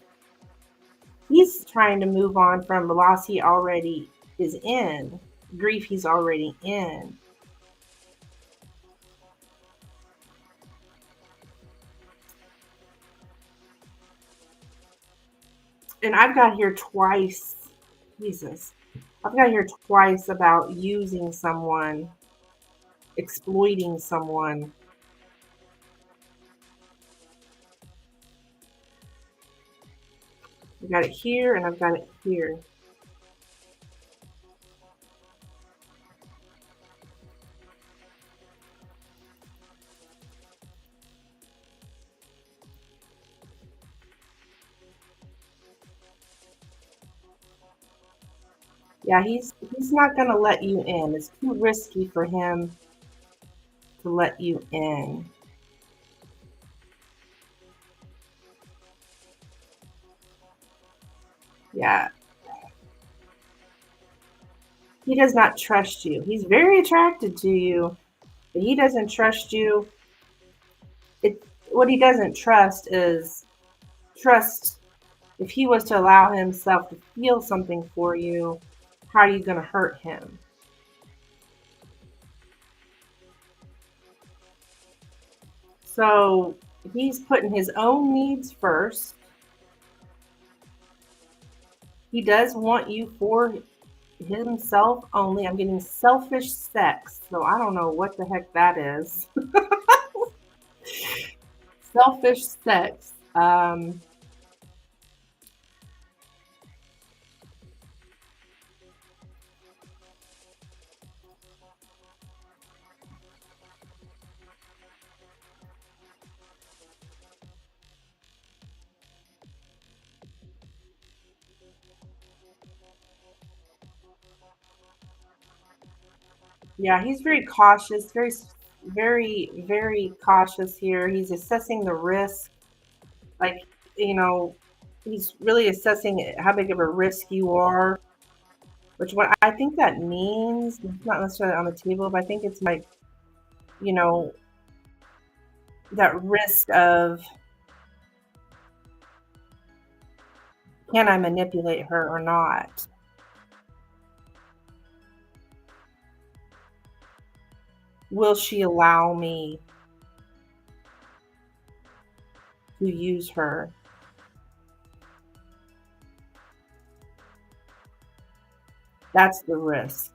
He's trying to move on from the loss he already is in, grief he's already in. And I've got here twice, Jesus, I've got here twice about using someone, exploiting someone. I've got it here and I've got it here. Yeah, he's not going to let you in. It's too risky for him to let you in. Yeah. He does not trust you. He's very attracted to you, but he doesn't trust you. What he doesn't trust is trust. If he was to allow himself to feel something for you, how are you going to hurt him? So he's putting his own needs first. He does want you for himself only. I'm getting selfish sex, so I don't know what the heck that is. Selfish sex. Yeah, he's very cautious, very cautious here. He's assessing the risk. Like, you know, he's really assessing how big of a risk you are, which what I think that means, it's not necessarily on the table, but I think it's like, you know, that risk of, can I manipulate her or not? Will she allow me to use her? That's the risk.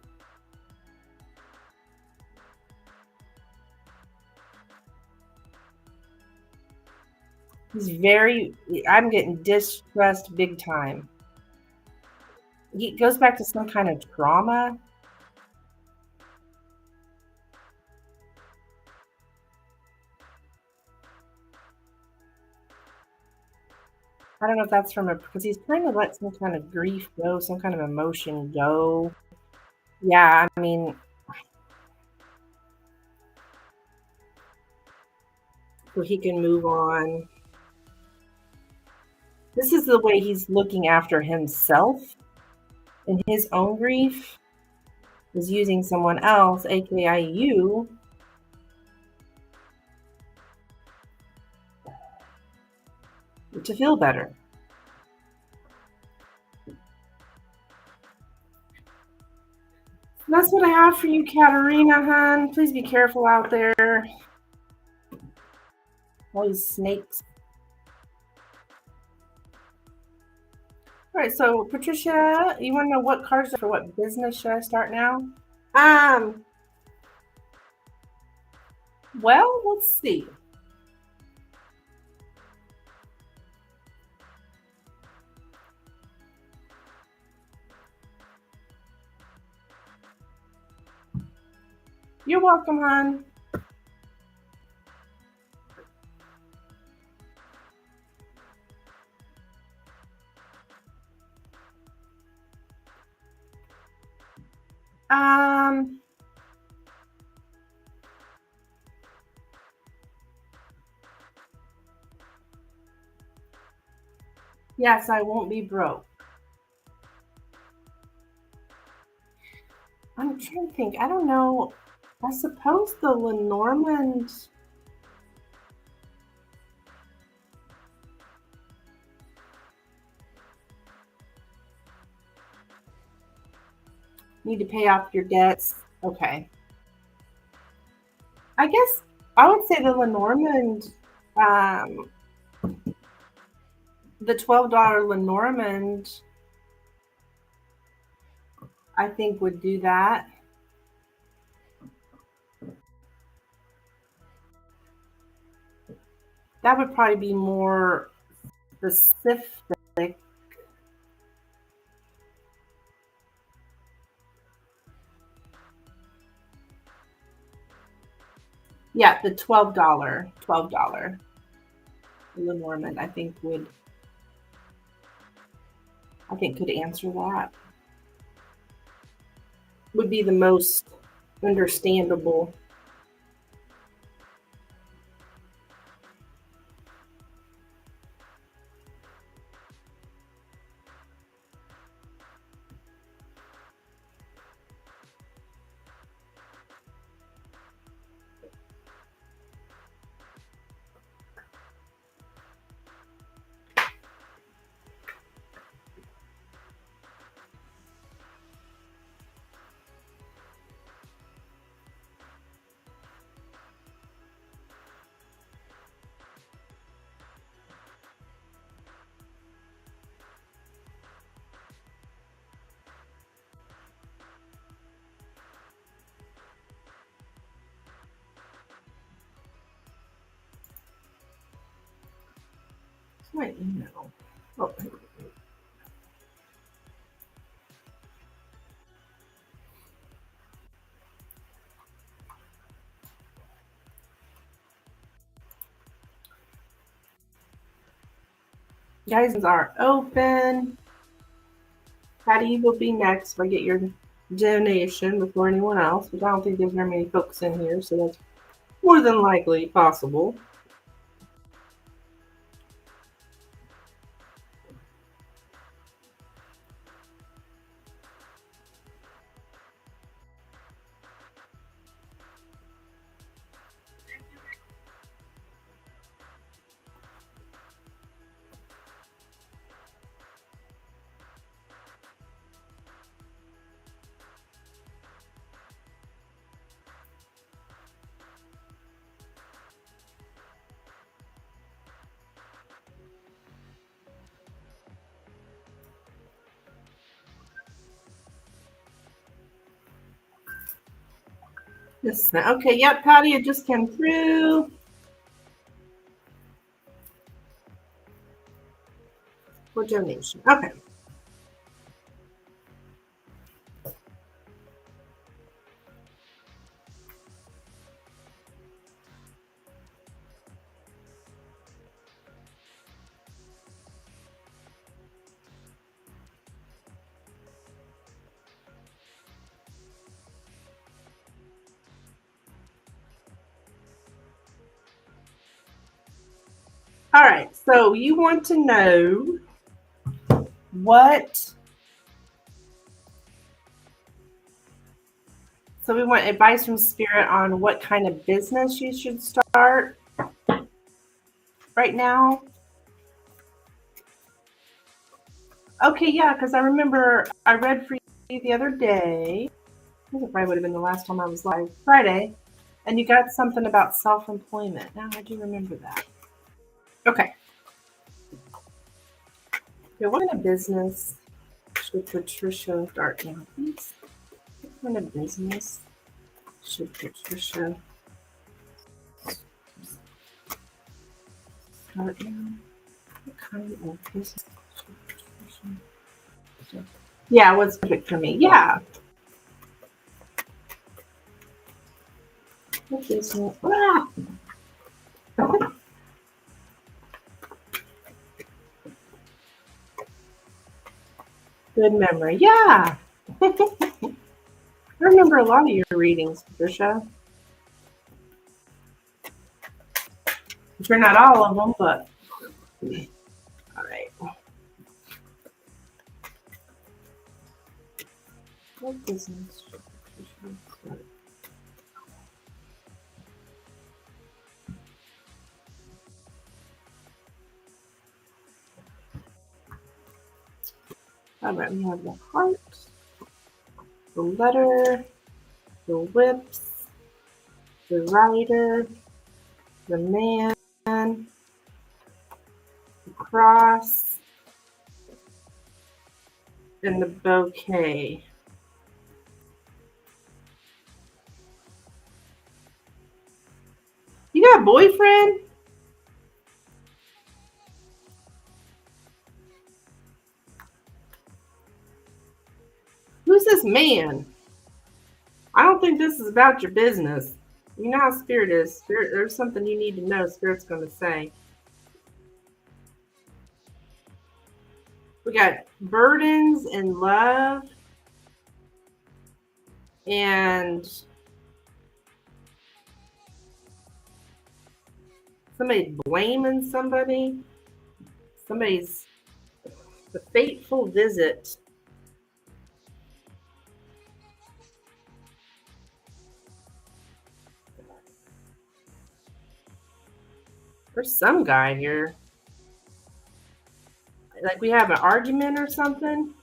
I'm getting distressed big time. It goes back to some kind of trauma. I don't know if that's from because he's trying to let some kind of grief go, some kind of emotion go. Yeah, I mean, so he can move on. This is the way he's looking after himself in his own grief, is using someone else, aka you, to feel better. That's what I have for you, Katerina, hon. Please be careful out there. All these snakes. All right, so Patricia, you want to know what cards for what business should I start now? Um, well, let's see. You're welcome, hon. Yes, I won't be broke. I'm trying to think. I don't know. I suppose the Lenormand. Need to pay off your debts. Okay. I guess I would say the Lenormand, um, the $12 Lenormand, I think would do that. That would probably be more specific. Yeah, the $12 Lenormand, I think could answer that. Would be the most understandable. It's my email. Oh. Guys are open. Patty will be next if I get your donation before anyone else, which I don't think there's very many folks in here, so that's more than likely possible. Yes. Okay. Yep. Patty, it just came through. For donation. Okay. All right. So you want to know what. So we want advice from Spirit on what kind of business you should start right now. Okay, yeah, because I remember I read for you the other day. I think it probably would have been the last time I was live, Friday, and you got something about self-employment. Now I do remember that. Okay. Yeah, what kind of business should Patricia start now, please? What kind of business should Patricia start now? What kind of business should Patricia start? Yeah, what's perfect for me? Yeah. What is it? Ah! Good memory. Yeah. I remember a lot of your readings, Patricia. I'm sure not all of them, but all right. What is this? All right, we have the heart, the letter, the whips, the rider, the man, the cross, and the bouquet. You got a boyfriend? Who's this man? I don't think this is about your business. You know how spirit is. Spirit, there's something you need to know. Spirit's going to say. We got burdens and love, and somebody blaming somebody. Somebody's the fateful visit. There's some guy here. Like we have an argument or something.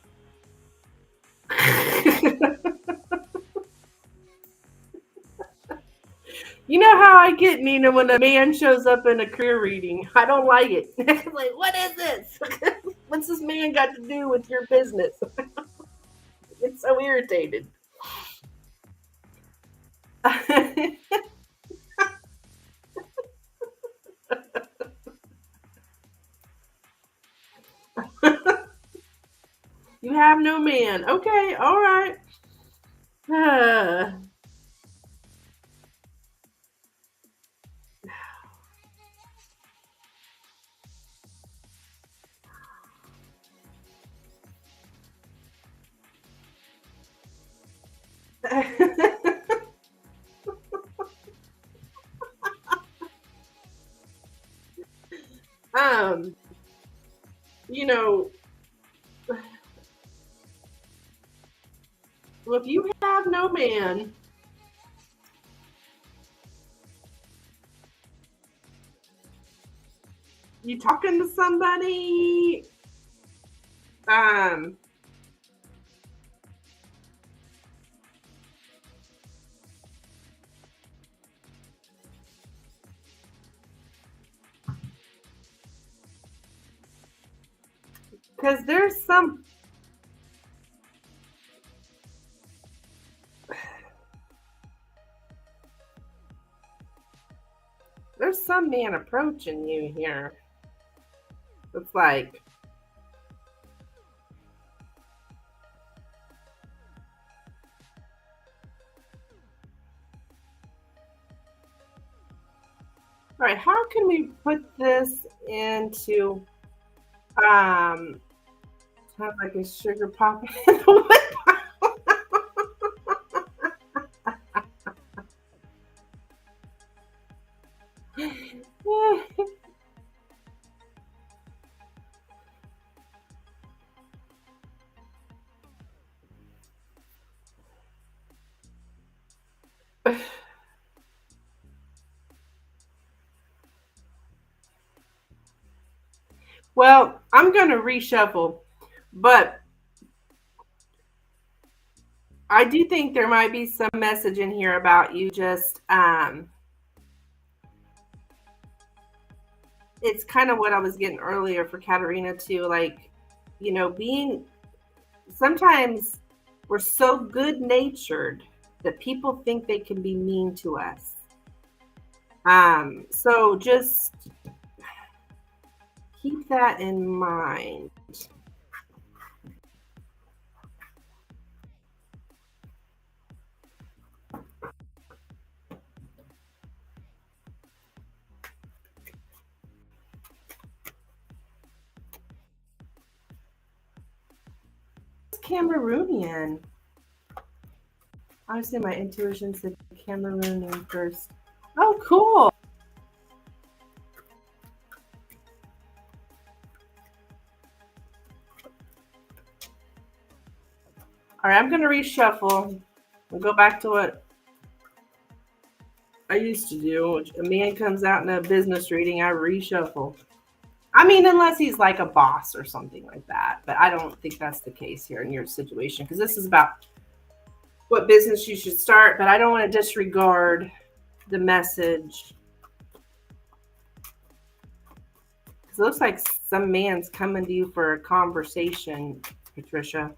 You know how I get, Nina, when a man shows up in a career reading? I don't like it. Like, what is this? What's this man got to do with your business? It's so irritated. You have no man. Okay, all right. um, you know, well, if you have no man, you talking to somebody, um, because there's some man approaching you here. It's like, all right, how can we put this into kind of like a sugar pop in the whip? Well, I'm going to reshuffle, but I do think there might be some message in here about you just it's kind of what I was getting earlier for Katarina too, like, being sometimes we're so good natured that people think they can be mean to us. So just keep that in mind. Cameroonian? Honestly, my intuition said Cameroonian first. Oh, cool. All right, I'm going to reshuffle and go back to what I used to do. A man comes out in a business reading, I reshuffle. I mean, unless he's like a boss or something like that. But I don't think that's the case here in your situation, because this is about what business you should start. But I don't want to disregard the message, because it looks like some man's coming to you for a conversation, Patricia.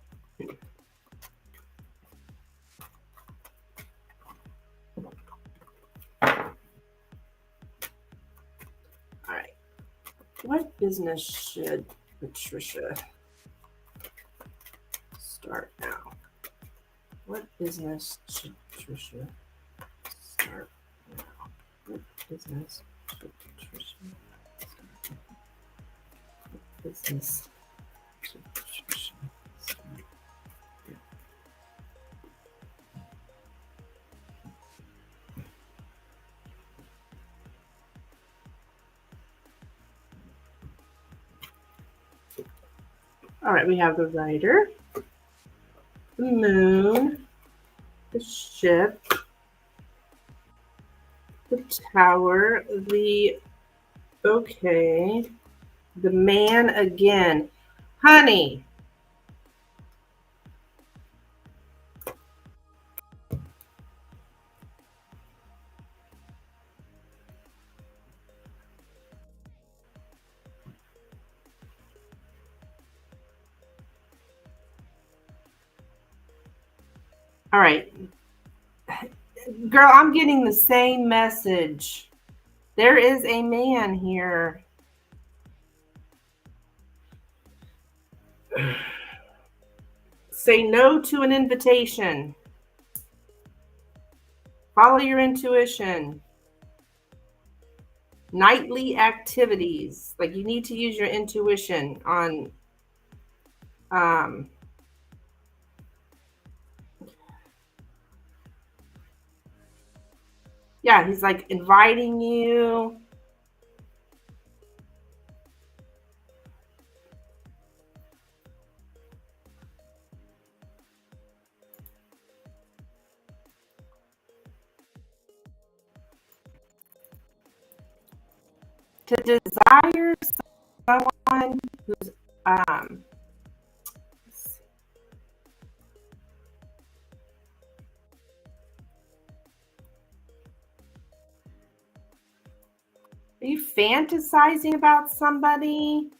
All right. What business should Patricia start now? What business should Patricia start now? What business should Patricia start? What business should Patricia start? All right, we have the Rider, the Moon, the Ship, the Tower, the Okay, the Man again. Honey. All right. Girl, I'm getting the same message. There is a man here. Say no to an invitation. Follow your intuition. Nightly activities. Like, you need to use your intuition on yeah, he's like inviting you. To desire someone who's are you fantasizing about somebody?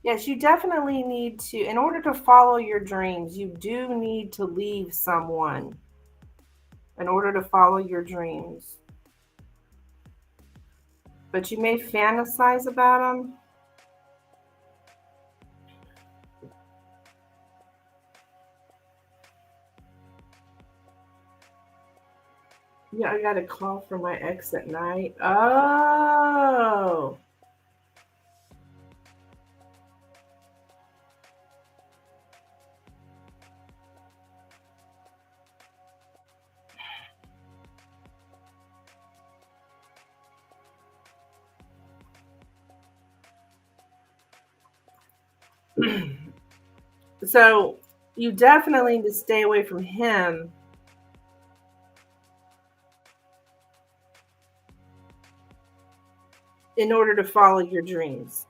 Yes, you definitely need to, in order to follow your dreams, you do need to leave someone in order to follow your dreams. But you may fantasize about them. Yeah, I got a call from my ex at night. Oh. So you definitely need to stay away from him. In order to follow your dreams.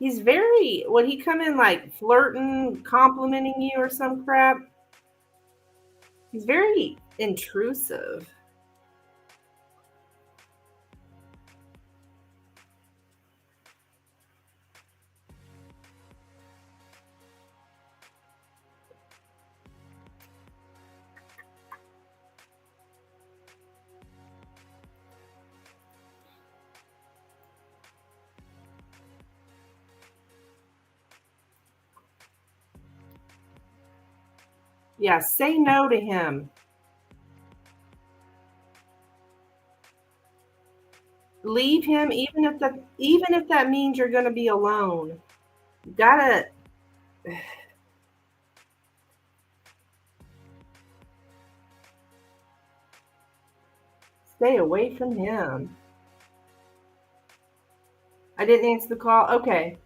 He's very, would he come in like flirting, complimenting you or some crap? He's very intrusive. Yeah, say no to him. Leave him, even if that means you're going to be alone. You gotta stay away from him. I didn't answer the call. Okay.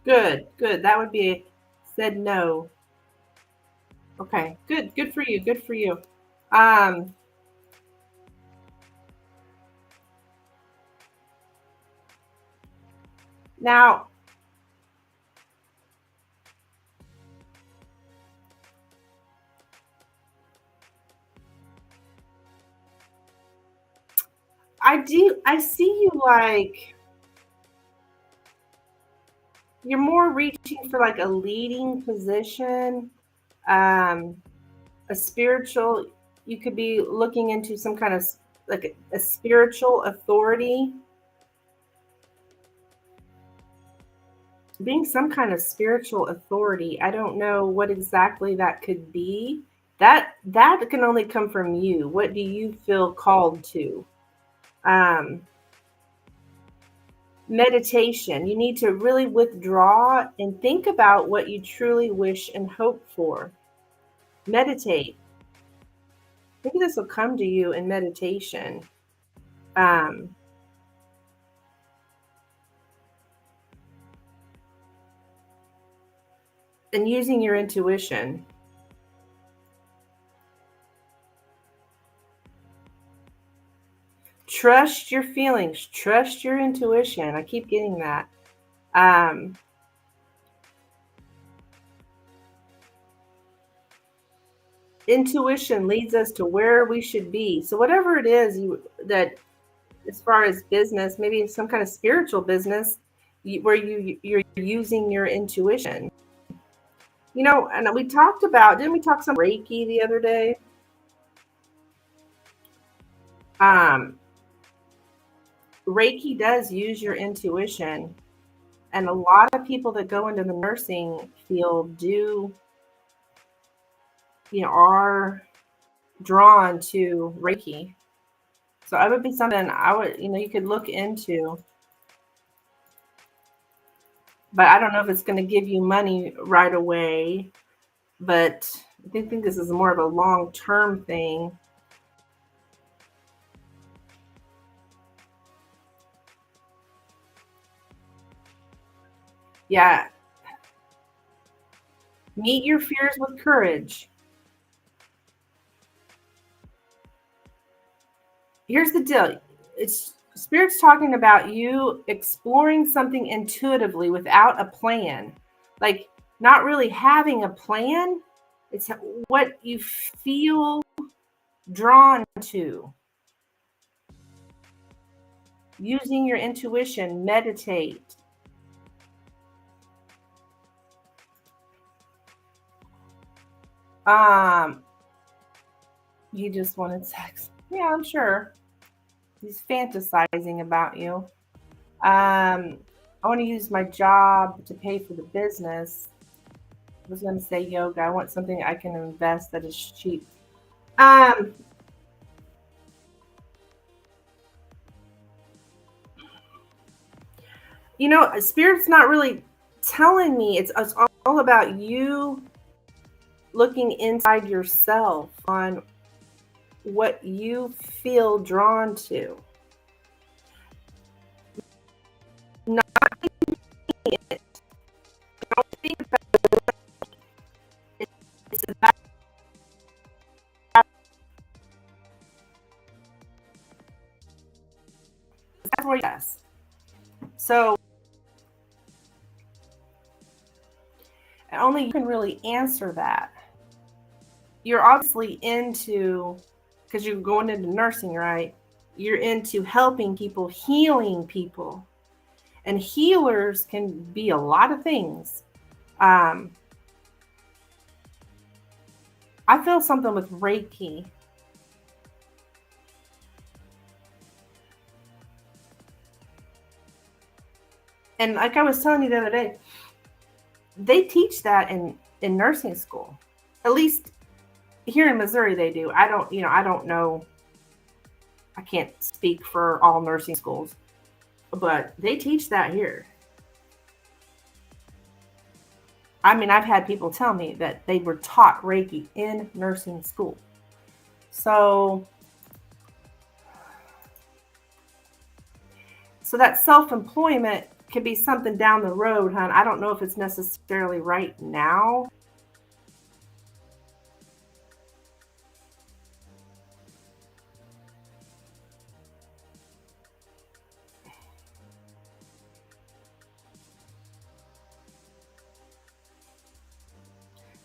Good, good. That would be said no. Okay, good, good for you, good for you. Um, Now I see you like you're more reaching for like a leading position, um, a spiritual. You could be looking into some kind of like a spiritual authority, being some kind of spiritual authority. I don't know what exactly that could be. That can only come from you. What do you feel called to? Um, Meditation. You need to really withdraw and think about what you truly wish and hope for. Meditate. Maybe this will come to you in meditation. Um, and using your intuition. Trust your feelings. Trust your intuition. I keep getting that. Um, Intuition leads us to where we should be. So whatever it is that, as far as business, maybe some kind of spiritual business, where you're using your intuition. And we talked about, didn't we talk some Reiki the other day? Um, Reiki does use your intuition, and a lot of people that go into the nursing field are drawn to Reiki. So I would be something I would, you could look into, but I don't know if it's going to give you money right away. But I think this is more of a long-term thing. Yeah, meet your fears with courage. Here's the deal. It's Spirit's talking about you exploring something intuitively without a plan. Like, not really having a plan. It's what you feel drawn to. Using your intuition, meditate. Um, you just wanted sex. Yeah, I'm sure. He's fantasizing about you. I want to use my job to pay for the business. I was going to say yoga. I want something I can invest that is cheap. Um, Spirit's not really telling me. It's all about you looking inside yourself on what you feel drawn to. Not it. Don't think about it. It's about that's what yes. So only you can really answer that. You're obviously into, because you're going into nursing, right? You're into helping people, healing people. And healers can be a lot of things. Um, I feel something with Reiki. And like I was telling you the other day, they teach that in nursing school. At least here in Missouri they do. I don't know. I can't speak for all nursing schools, but they teach that here. I mean, I've had people tell me that they were taught Reiki in nursing school. So that self-employment could be something down the road, hon. I don't know if it's necessarily right now.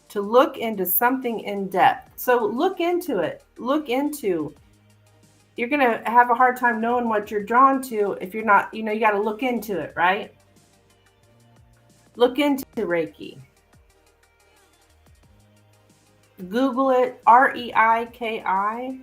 To look into something in depth. So look into it. You're going to have a hard time knowing what you're drawn to if you're not, you got to look into it, right? Look into Reiki. Google it, Reiki.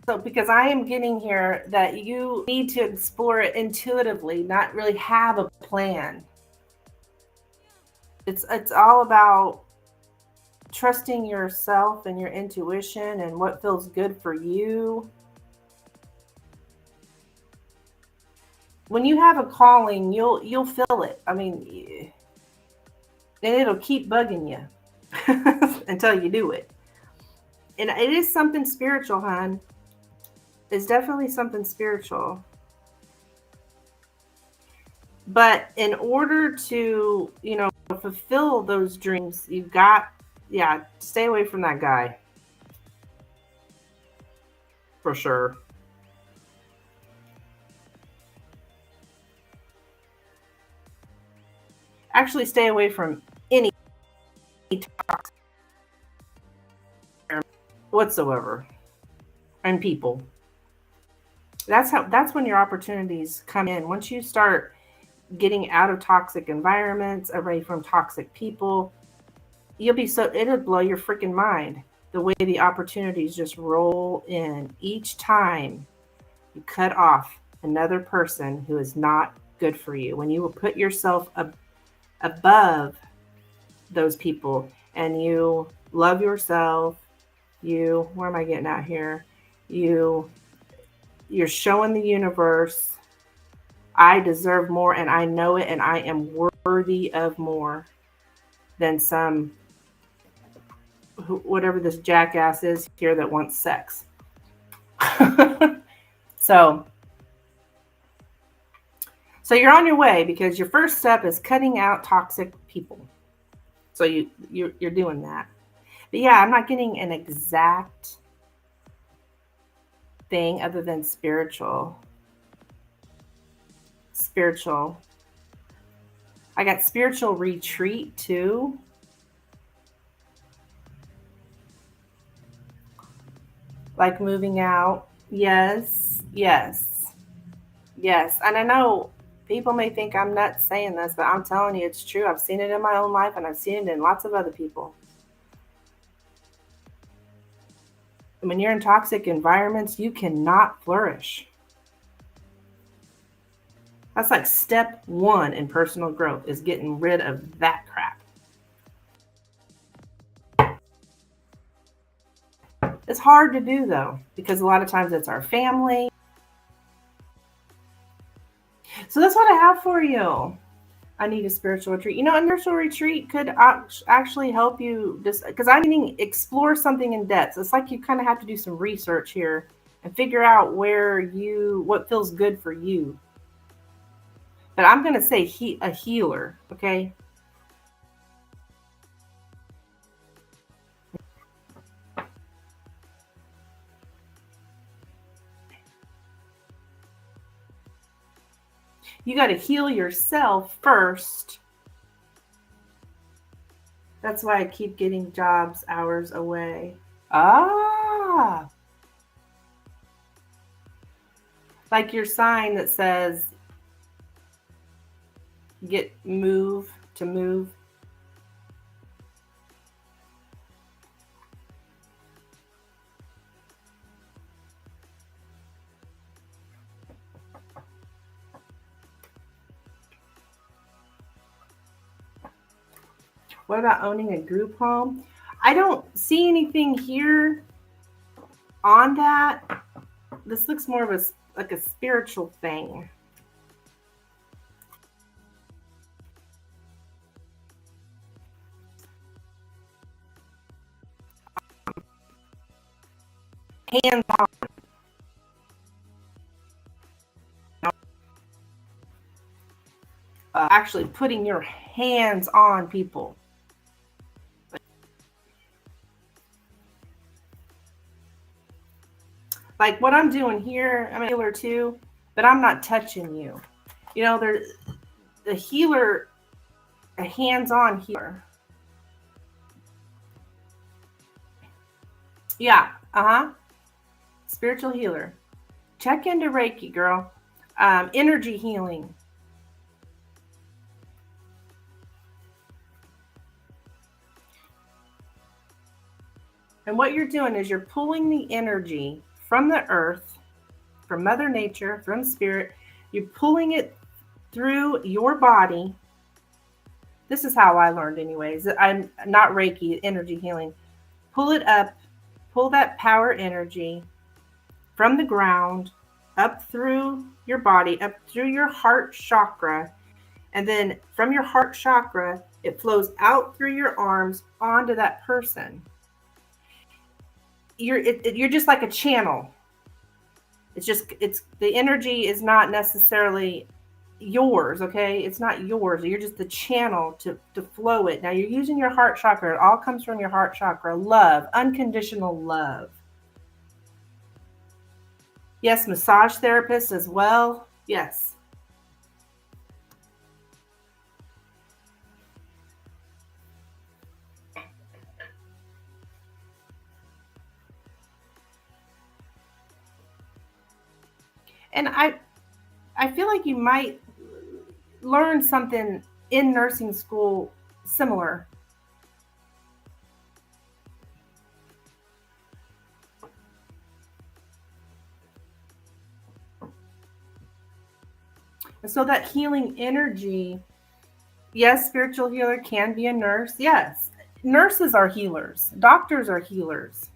So, because I am getting here that you need to explore it intuitively, not really have a plan. It's all about trusting yourself and your intuition and what feels good for you. When you have a calling, you'll feel it. I mean, and it'll keep bugging you until you do it. And it is something spiritual, hon. It's definitely something spiritual. But in order to, fulfill those dreams, you've got, stay away from that guy. For sure. Actually, stay away from any toxic whatsoever and people. That's when your opportunities come in. Once you start getting out of toxic environments, away from toxic people, it'll blow your freaking mind the way the opportunities just roll in each time you cut off another person who is not good for you. When you put yourself above those people and you love yourself, where am I getting at here? You're showing the universe, I deserve more and I know it and I am worthy of more than some, whatever this jackass is here that wants sex. So you're on your way because your first step is cutting out toxic people. So you're doing that. But yeah, I'm not getting an exact thing other than spiritual. I got spiritual retreat too. Like moving out. Yes. And I know people may think I'm nuts saying this, but I'm telling you it's true. I've seen it in my own life and I've seen it in lots of other people. When you're in toxic environments, you cannot flourish. That's like step 1 in personal growth, is getting rid of that crap. It's hard to do though, because a lot of times it's our family. So that's what I have for you. I need a spiritual retreat. A spiritual retreat could actually help you, just because I'm meaning explore something in depth. It's like you kind of have to do some research here and figure out what feels good for you. But I'm going to say a healer, okay? You got to heal yourself first. That's why I keep getting jobs hours away. Like your sign that says move. What about owning a group home? I don't see anything here on that. This looks more of a spiritual thing. Hands on. Actually putting your hands on people. Like what I'm doing here, I'm a healer too, but I'm not touching you. You know, there's the healer, a hands-on healer. Yeah, spiritual healer. Check into Reiki, girl. Energy healing. And what you're doing is you're pulling the energy from the earth, from Mother Nature, from Spirit. You're pulling it through your body. This is how I learned, anyways. I'm not Reiki, energy healing. Pull it up, pull that power energy from the ground up through your body, up through your heart chakra. And then from your heart chakra, it flows out through your arms onto that person. You're just like a channel. It's the energy is not necessarily yours, okay? It's not yours. You're just the channel to flow it. Now you're using your heart chakra. It all comes from your heart chakra. Love, unconditional love. Yes, massage therapist as well. Yes. And I feel like you might learn something in nursing school similar. And so that healing energy, yes, spiritual healer can be a nurse. Yes. Nurses are healers. Doctors are healers.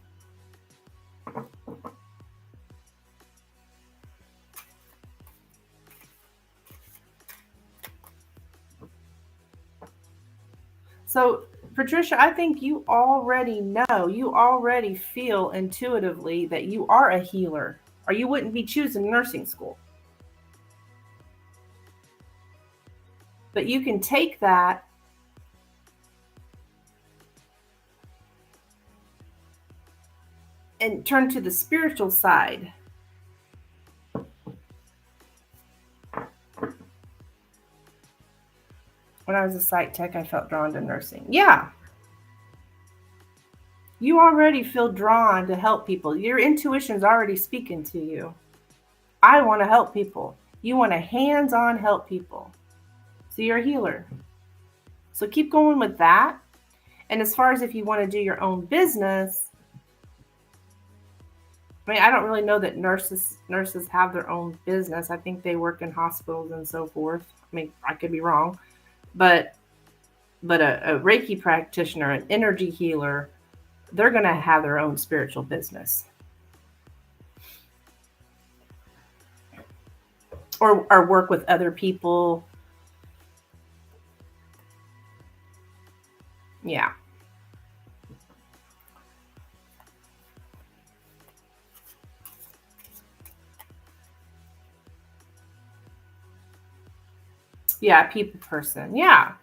So, Patricia, I think you already know, you already feel intuitively that you are a healer, or you wouldn't be choosing nursing school. But you can take that and turn to the spiritual side. When I was a psych tech, I felt drawn to nursing. Yeah. You already feel drawn to help people. Your intuition's already speaking to you. I want to help people. You want to hands-on help people. So you're a healer. So keep going with that. And as far as if you want to do your own business, I mean, I don't really know that nurses have their own business. I think they work in hospitals and so forth. I mean, I could be wrong, but a Reiki practitioner, an energy healer, they're going to have their own spiritual business, or work with other people. Yeah. Yeah, people person. Yeah.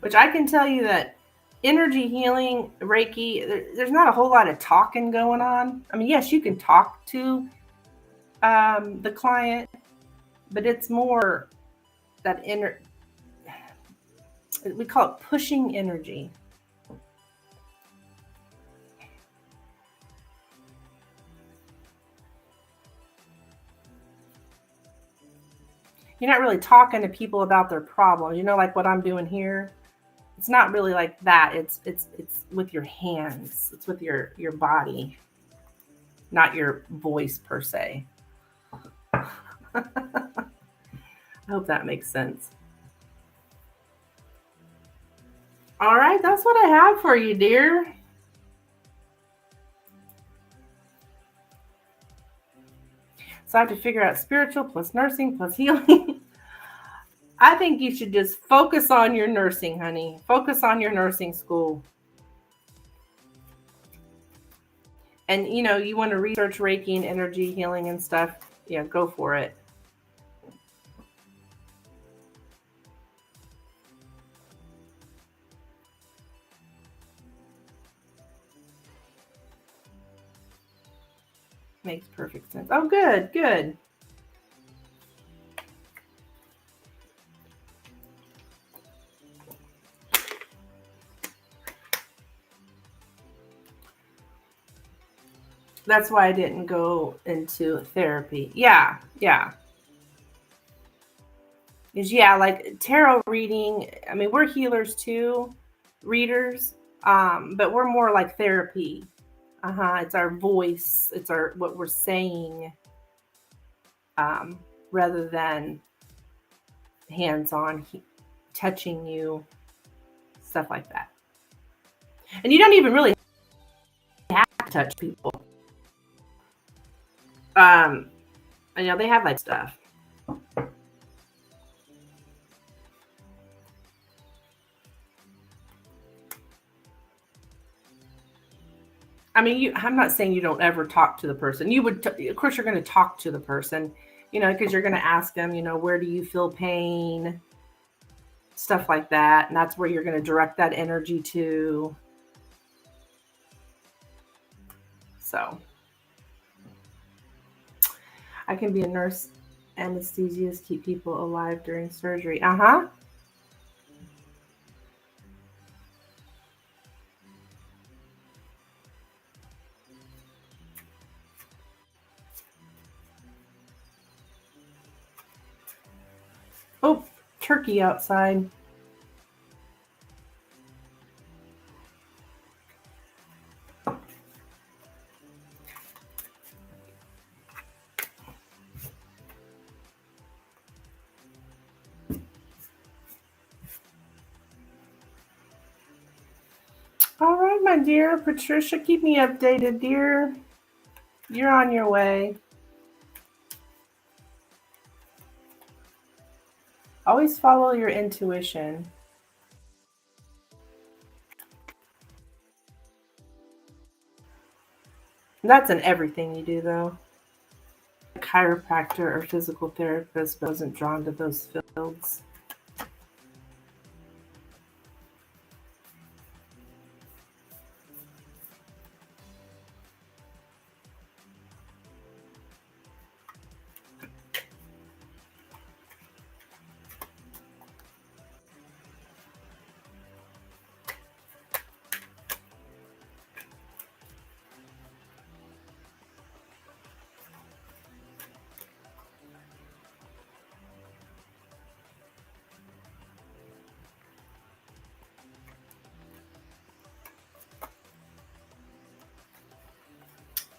Which I can tell you that energy healing, Reiki, there's not a whole lot of talking going on. I mean, yes, you can talk to the client, but it's more that inner, we call it pushing energy. You're not really talking to people about their problems. You know, like what I'm doing here. It's not really like that. It's with your hands. It's with your body, not your voice per se. I hope that makes sense. All right, that's what I have for you, dear. So I have to figure out spiritual plus nursing plus healing. I think you should just focus on your nursing, honey. Focus on your nursing school. And you want to research Reiki and energy healing and stuff. Yeah, go for it. Makes perfect sense. Oh, good, good. That's why I didn't go into therapy. Yeah, yeah. Is like tarot reading. I mean, we're healers too, readers, but we're more like therapy. It's our voice. It's our what we're saying, rather than hands-on touching you, stuff like that. And you don't even really have to touch people. They have like stuff. I mean, I'm not saying you don't ever talk to the person. You would, of course, you're going to talk to the person, because you're going to ask them, where do you feel pain, stuff like that, and that's where you're going to direct that energy to. So, I can be a nurse, anesthesiast, keep people alive during surgery. Oh, turkey outside. All right, my dear Patricia, keep me updated, dear. You're on your way. Always follow your intuition. That's in everything you do, though. A chiropractor or physical therapist wasn't drawn to those fields.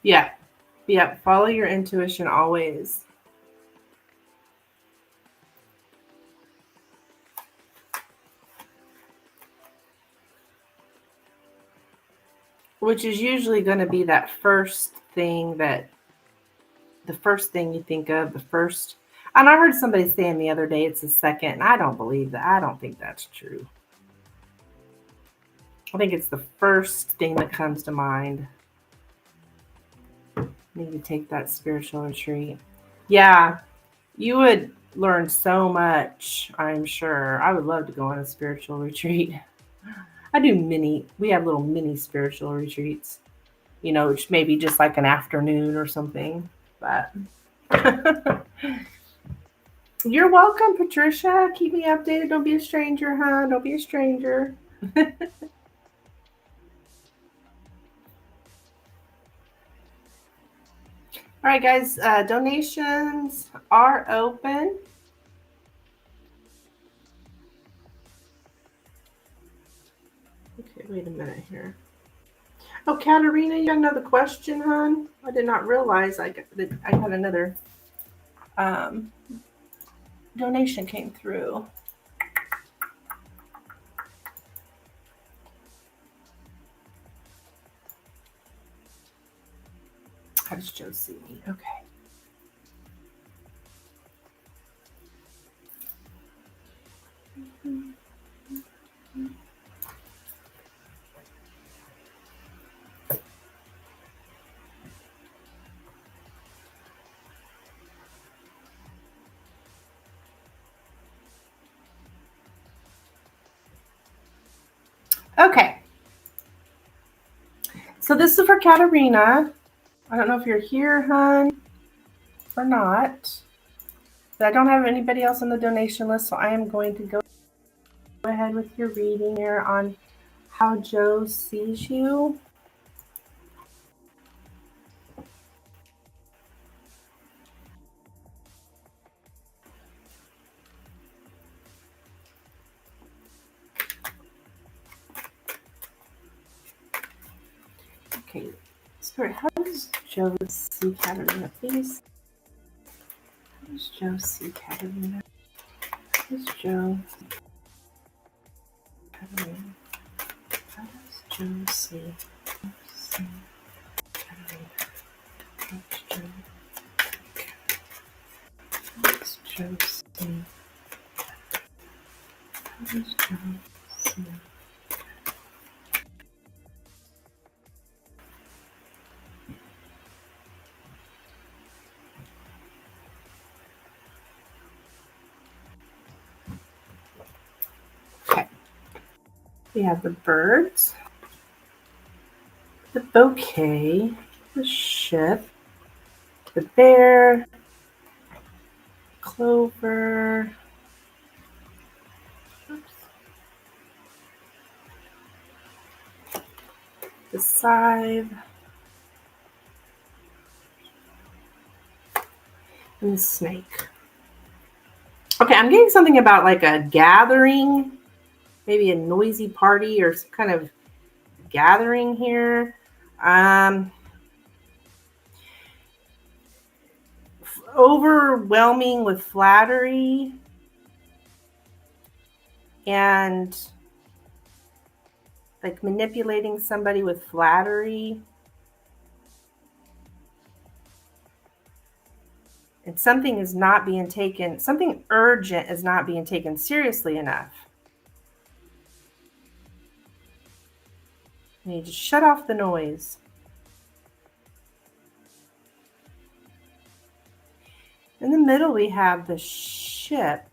Yeah. Yeah. Follow your intuition always. Which is usually going to be that first thing the first thing you think of, the first. And I heard somebody saying the other day it's the second, and I don't believe that. I don't think that's true. I think it's the first thing that comes to mind. Need to take that spiritual retreat. Yeah, you would learn so much, I'm sure. I would love to go on a spiritual retreat. We have little mini spiritual retreats, which maybe just like an afternoon or something. But you're welcome, Patricia. Keep me updated. Don't be a stranger, huh? Don't be a stranger. All right, guys, donations are open. Okay, wait a minute here. Oh, Katarina, you got another question, hon? I did not realize that I had another donation came through. How does Joe see me? Okay. Okay. So this is for Katerina. I don't know if you're here, hon, or not. But I don't have anybody else on the donation list, so I am going to go ahead with your reading here on how Joe sees you. Okay, Spirit, how does Joe see Katerina, please? How does Joe see Katerina? How does Joe see Katerina? How does Joe see Katerina? How does Joe see? How does Joe see? Okay. We have the birds, the bouquet, the ship, the bear, clover, the scythe, and the snake. Okay, I'm getting something about like a gathering, maybe a noisy party or some kind of gathering here. Overwhelming with flattery and like manipulating somebody with flattery. And something is not being taken, something urgent is not being taken seriously enough. You need to shut off the noise. In the middle, we have the ship.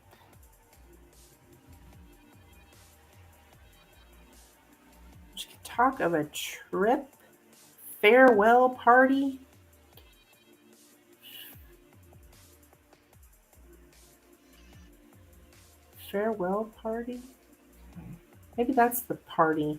Which can talk of a trip, farewell party. Farewell party? Maybe that's the party.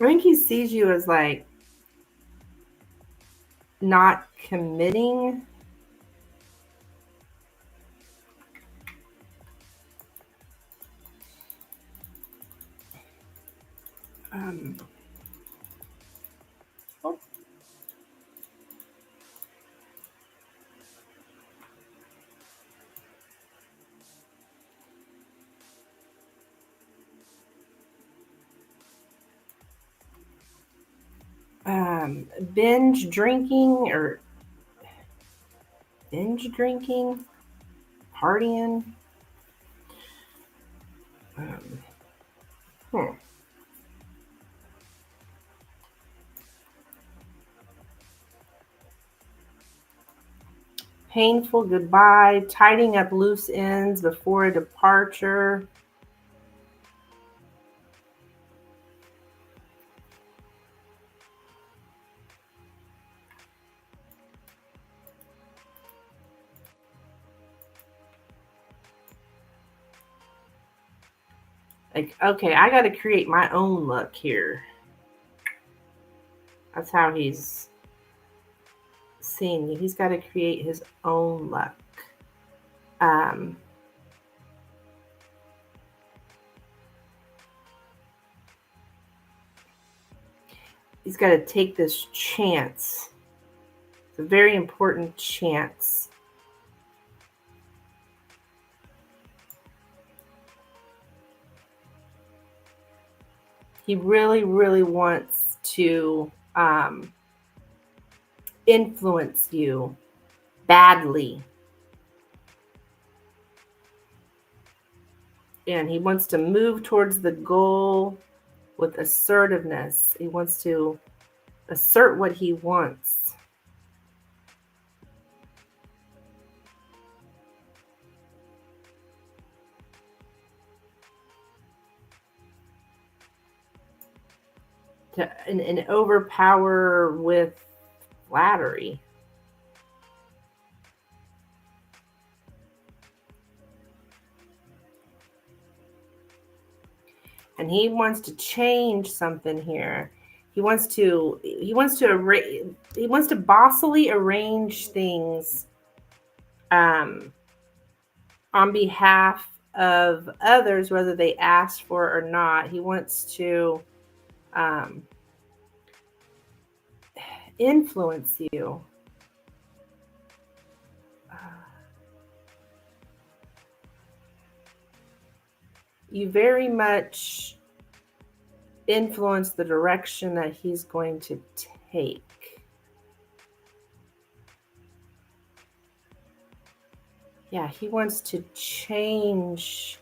I think he sees you as like not committing. Binge drinking, partying. Painful goodbye, tidying up loose ends before a departure. Like, okay, I got to create my own look here. That's how he's seeing you. He's got to create his own luck. he's got to take this chance. It's a very important chance. He really, really wants to influence you badly. And he wants to move towards the goal with assertiveness. He wants to assert what he wants. And overpower with flattery. And he wants to change something here. He wants to bossily arrange things on behalf of others, whether they asked for it or not. He wants to influence you. You very much influence the direction that he's going to take. Yeah, he wants to change.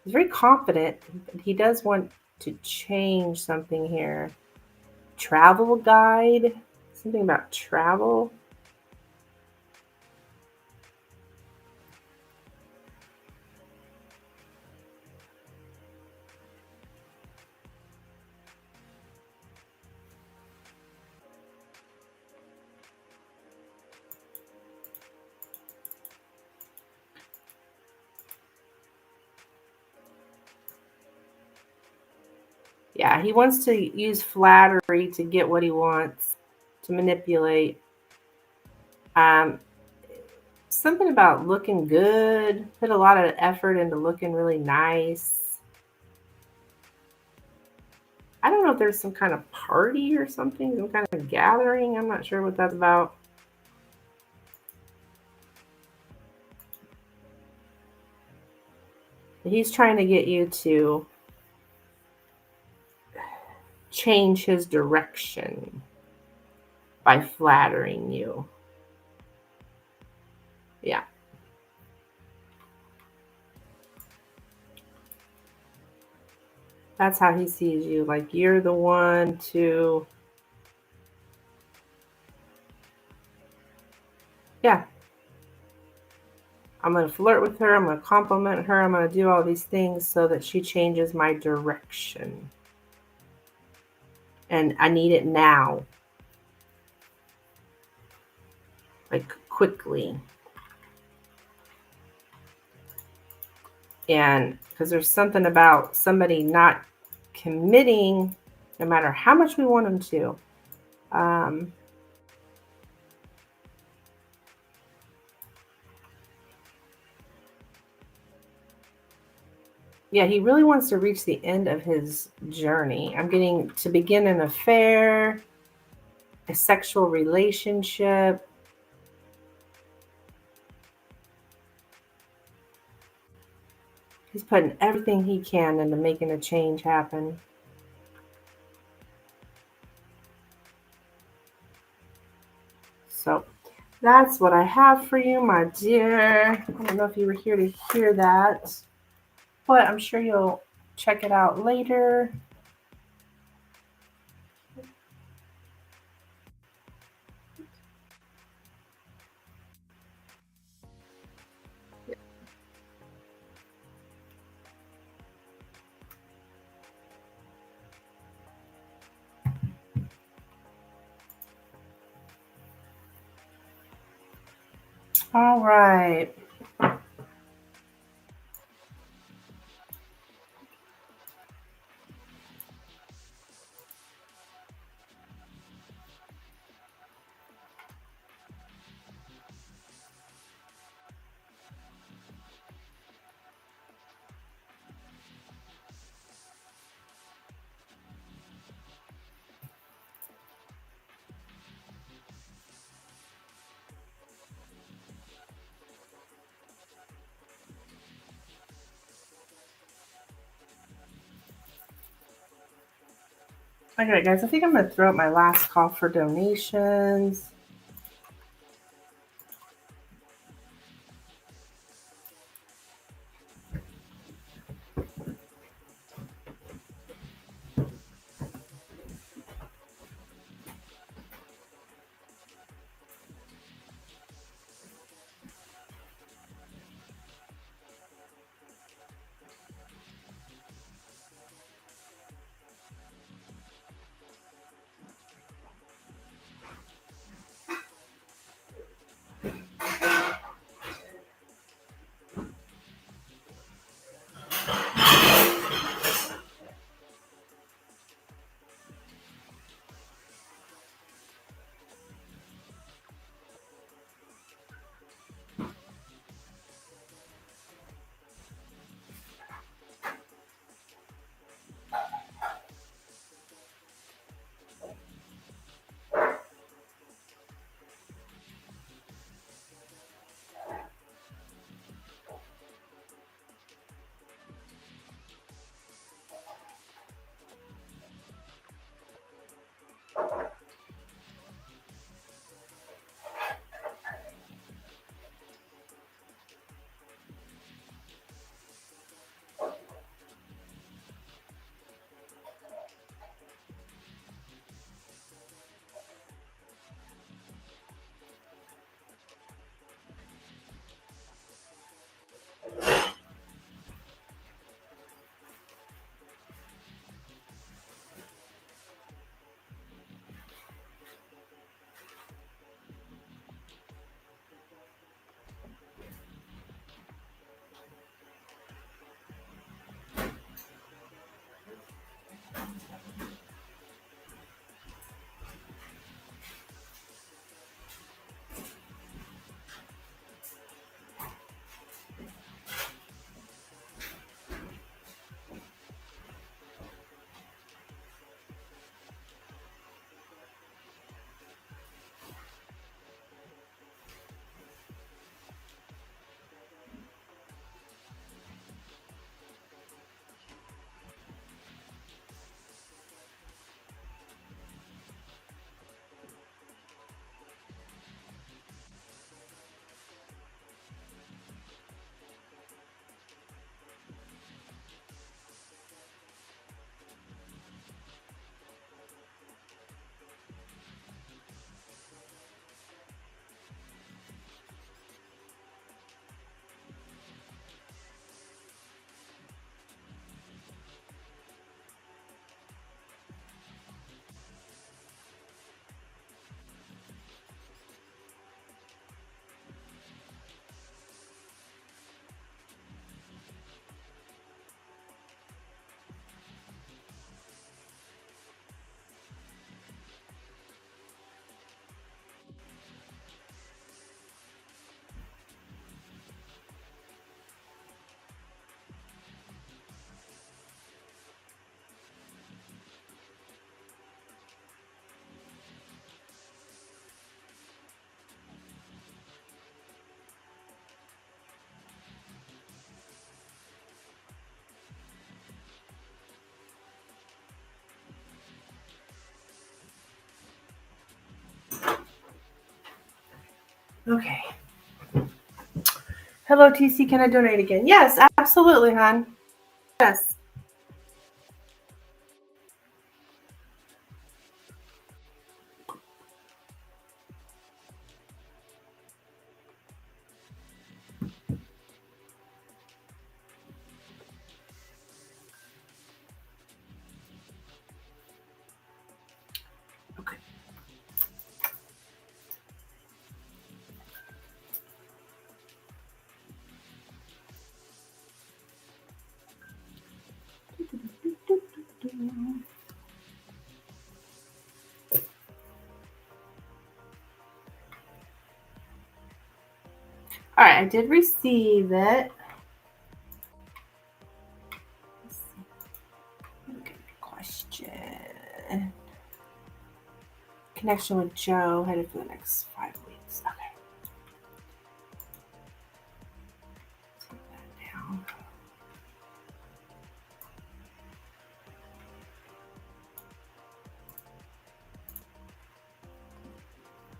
He's very confident. He does want to change something here. Travel guide, something about travel. Yeah, he wants to use flattery to get what he wants, to manipulate. Something about looking good, put a lot of effort into looking really nice. I don't know if there's some kind of party or something, some kind of gathering. I'm not sure what that's about. He's trying to get you to change his direction by flattering you. Yeah. That's how he sees you. Like you're the one to, yeah. I'm going to flirt with her. I'm going to compliment her. I'm going to do all these things so that she changes my direction. And I need it now. Like quickly. And because there's something about somebody not committing, no matter how much we want them to. Yeah, he really wants to reach the end of his journey. I'm getting to begin an affair, a sexual relationship. He's putting everything he can into making a change happen. So that's what I have for you, my dear. I don't know if you were here to hear that, but I'm sure you'll check it out later. All right. Okay, guys, I think I'm going to throw up my last call for donations. Okay. Hello, TC. Can I donate again? Yes, absolutely, hon. Yes. Okay. All right, I did receive it. Let's see. Okay, question. Connection with Joe headed for the next 5 weeks. Okay. Take that down.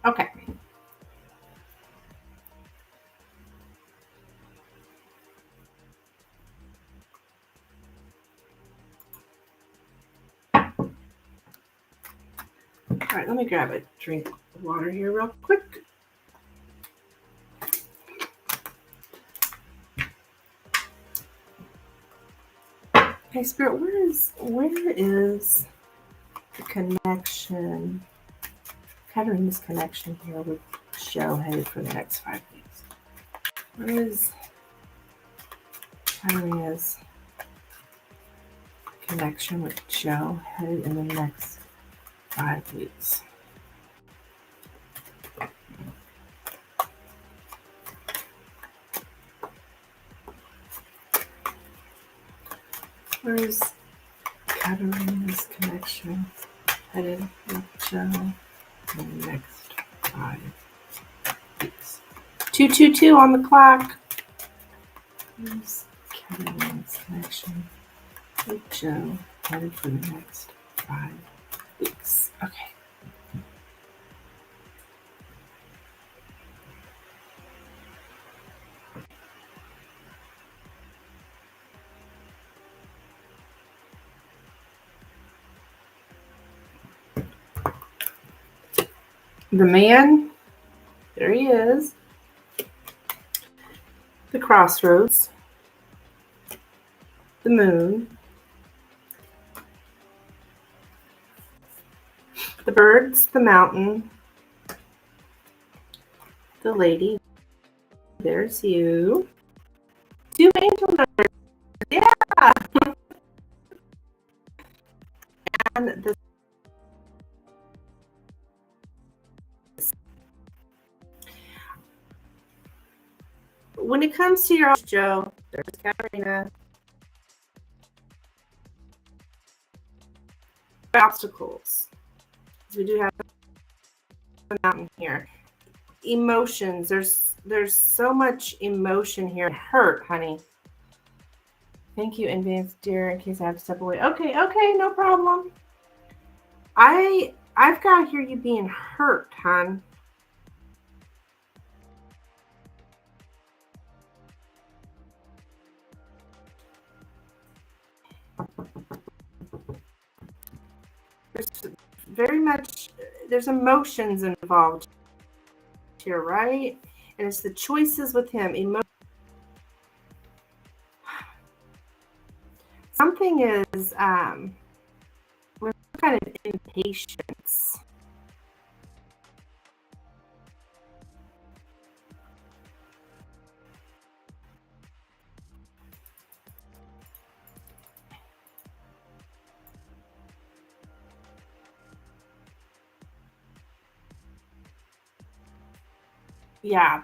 Okay. All right, let me grab a drink of water here real quick. Okay, Spirit, where is the connection? Katarina's connection here with Joe headed for the next 5 weeks. Where is Katarina's connection with Joe headed in the next 5 weeks? Where is Katarina's connection headed with Joe in the next 5 weeks? 222 on the clock. Where's Katarina's connection with Joe headed for the next 5 weeks? Okay. The man, there he is. The crossroads. The moon. The birds, the mountain. The lady. There's you. 2 angel numbers. Yeah. And the when it comes to your Joe, there's Katarina. Obstacles. We do have a mountain here. Emotions. There's so much emotion here. Hurt, honey. Thank you in advance, dear, in case I have to step away. Okay, no problem. I've got here you being hurt, hon. There's very much, there's emotions involved here, right? And it's the choices with him. Something is with kind of impatience. Yeah,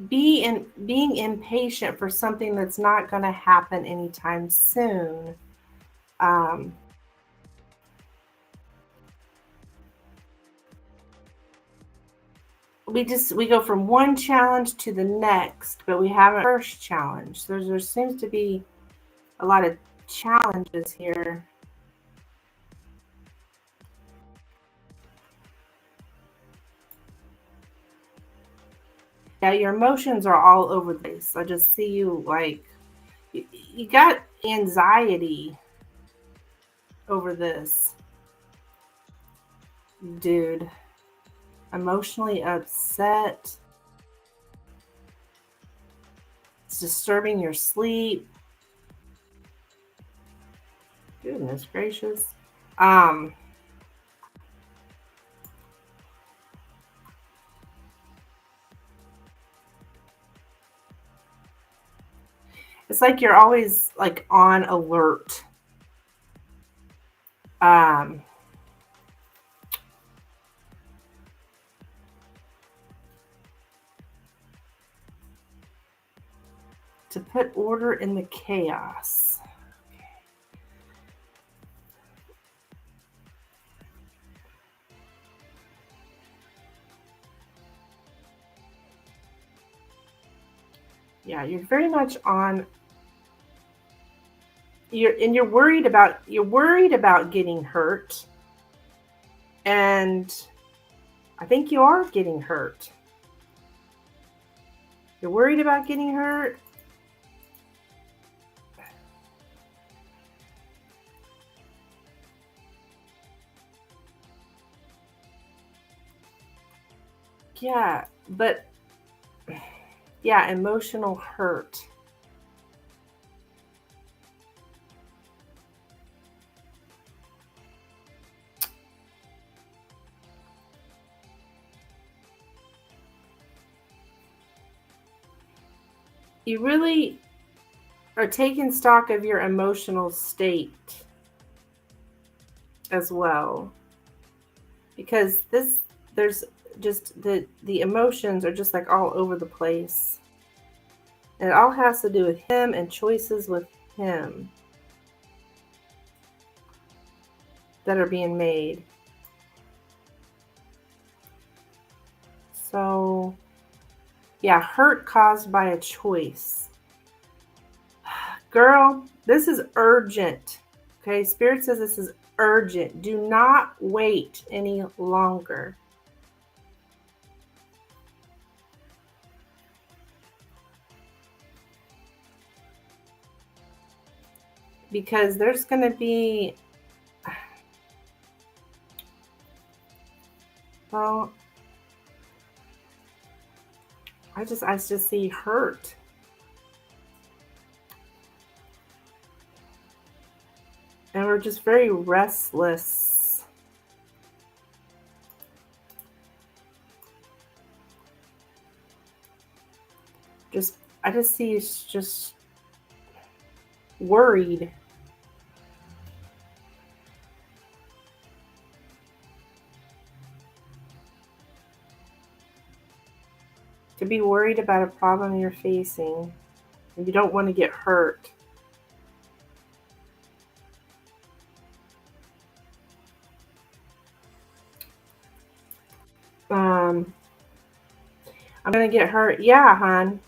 being impatient for something that's not going to happen anytime soon. We go from one challenge to the next, but we have a first challenge. So there seems to be a lot of challenges here. Yeah, your emotions are all over the place. I just see you like you got anxiety over this, dude. Emotionally upset. It's disturbing your sleep. Goodness gracious. It's like you're always like on alert. To put order in the chaos. Yeah, you're very much on. You're worried about getting hurt, and I think you are getting hurt. You're worried about getting hurt. Yeah, but yeah, emotional hurt. You really are taking stock of your emotional state as well, because there's just the emotions are just like all over the place, and it all has to do with him and choices with him that are being made. So yeah, hurt caused by a choice. Girl, this is urgent. Okay, Spirit says this is urgent. Do not wait any longer. Because there's going to be, well, I just see hurt. And we're just very restless. I just see you just worried. To be worried about a problem you're facing, and you don't want to get hurt. I'm gonna get hurt. Yeah, hon.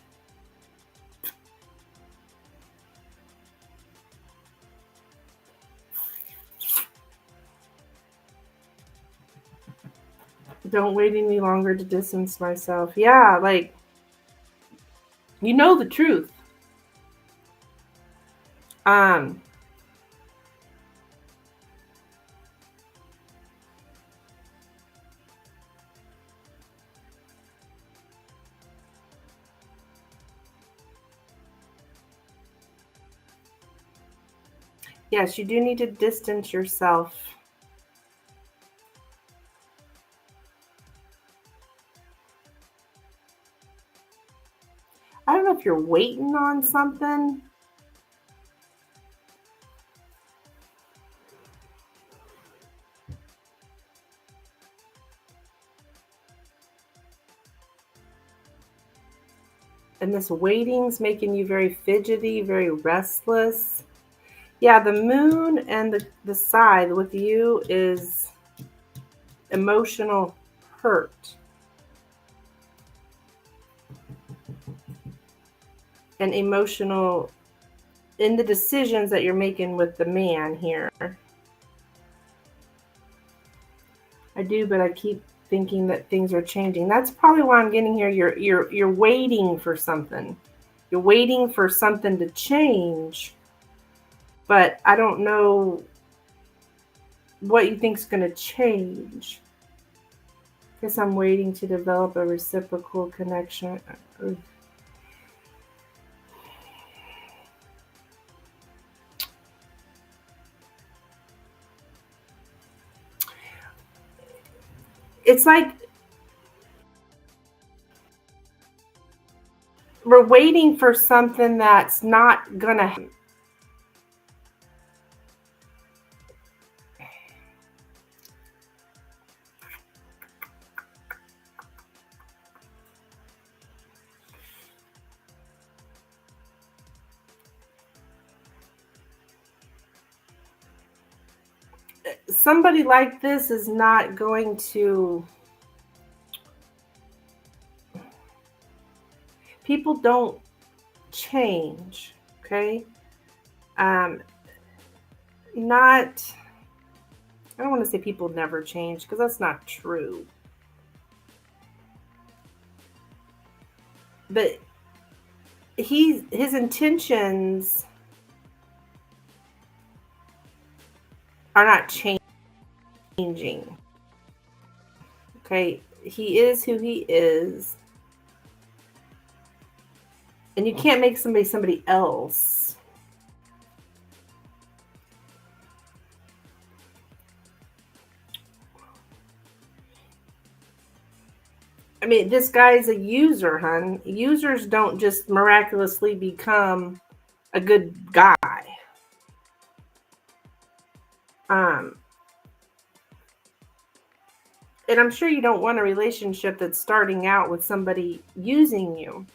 Don't wait any longer to distance myself. Yeah, like, you know the truth. Um, yes, you do need to distance yourself. I don't know if you're waiting on something. And this waiting's making you very fidgety, very restless. Yeah, the moon and the side with you is emotional hurt. And emotional in the decisions that you're making with the man here. I do, but I keep thinking that things are changing. That's probably why I'm getting here. You're waiting for something. You're waiting for something to change, but I don't know what you think's going to change. Guess I'm waiting to develop a reciprocal connection. It's like we're waiting for something that's not gonna happen. Somebody like this is not going to. People don't change, okay? Not. I don't want to say people never change because that's not true. But his intentions are not changing. Okay, he is who he is, and you can't make somebody else. I mean, this guy's a user, hun. Users don't just miraculously become a good guy. And I'm sure you don't want a relationship that's starting out with somebody using you.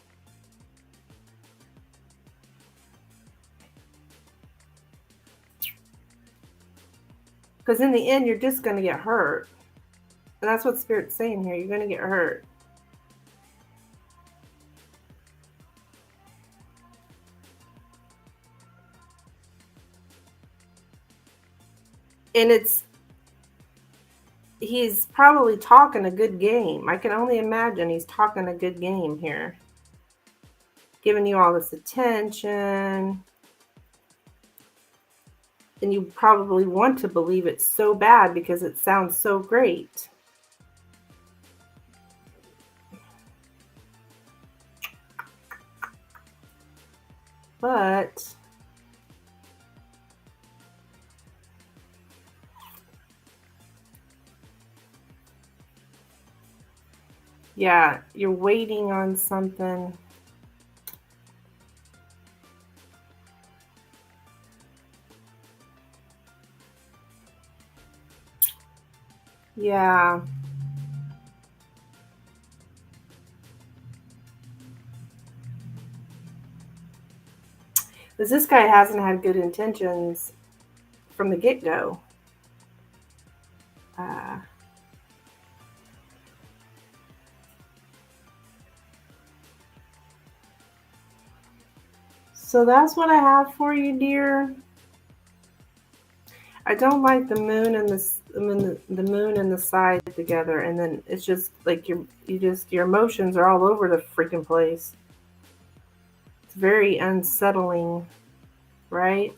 Because in the end, you're just going to get hurt. And that's what Spirit's saying here. You're going to get hurt. And he's probably talking a good game. I can only imagine he's talking a good game here. Giving you all this attention. And you probably want to believe it's so bad because it sounds so great. But yeah, you're waiting on something. Yeah. Because this guy hasn't had good intentions from the get-go. So that's what I have for you, dear. I don't like the moon and the moon and the side together, and then it's just like your emotions are all over the freaking place. It's very unsettling, right?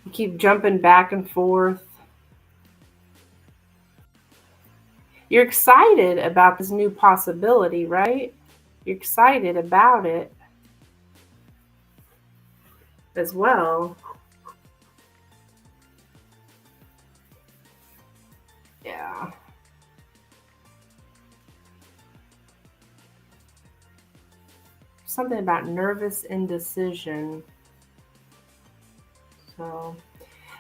You keep jumping back and forth. You're excited about this new possibility, right? You're excited about it as well. Yeah. Something about nervous indecision. So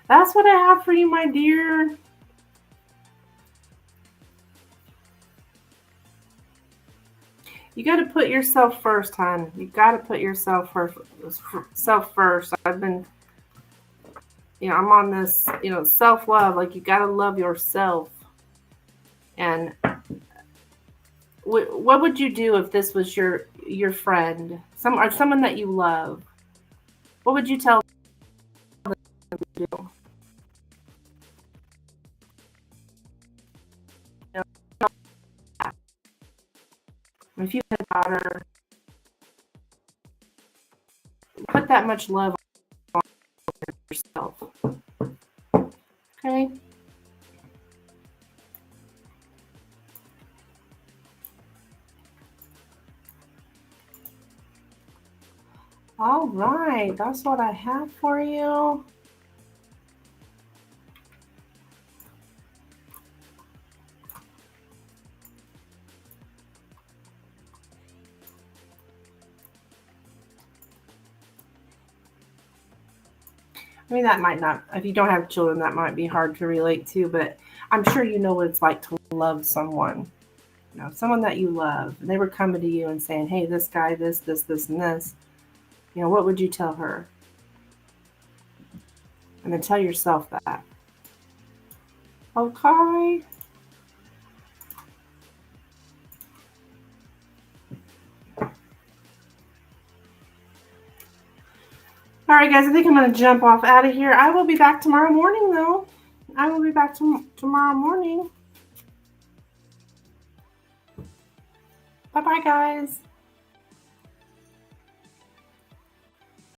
that's what I have for you, my dear. You got to put yourself first, hon. You got to put yourself first. I've been, I'm on this, self-love. Like, you got to love yourself. And what would you do if this was your friend, someone that you love? What would you tell them to do? If you had a daughter, put that much love on yourself. Okay? All right, that's what I have for you. I mean, that might not, if you don't have children, that might be hard to relate to, but I'm sure you know what it's like to love someone. Someone that you love. And they were coming to you and saying, hey, this guy, this, and this. What would you tell her? And then tell yourself that. Okay. All right, guys, I think I'm going to jump off out of here. I will be back tomorrow morning, though. I will be back tomorrow morning. Bye-bye, guys.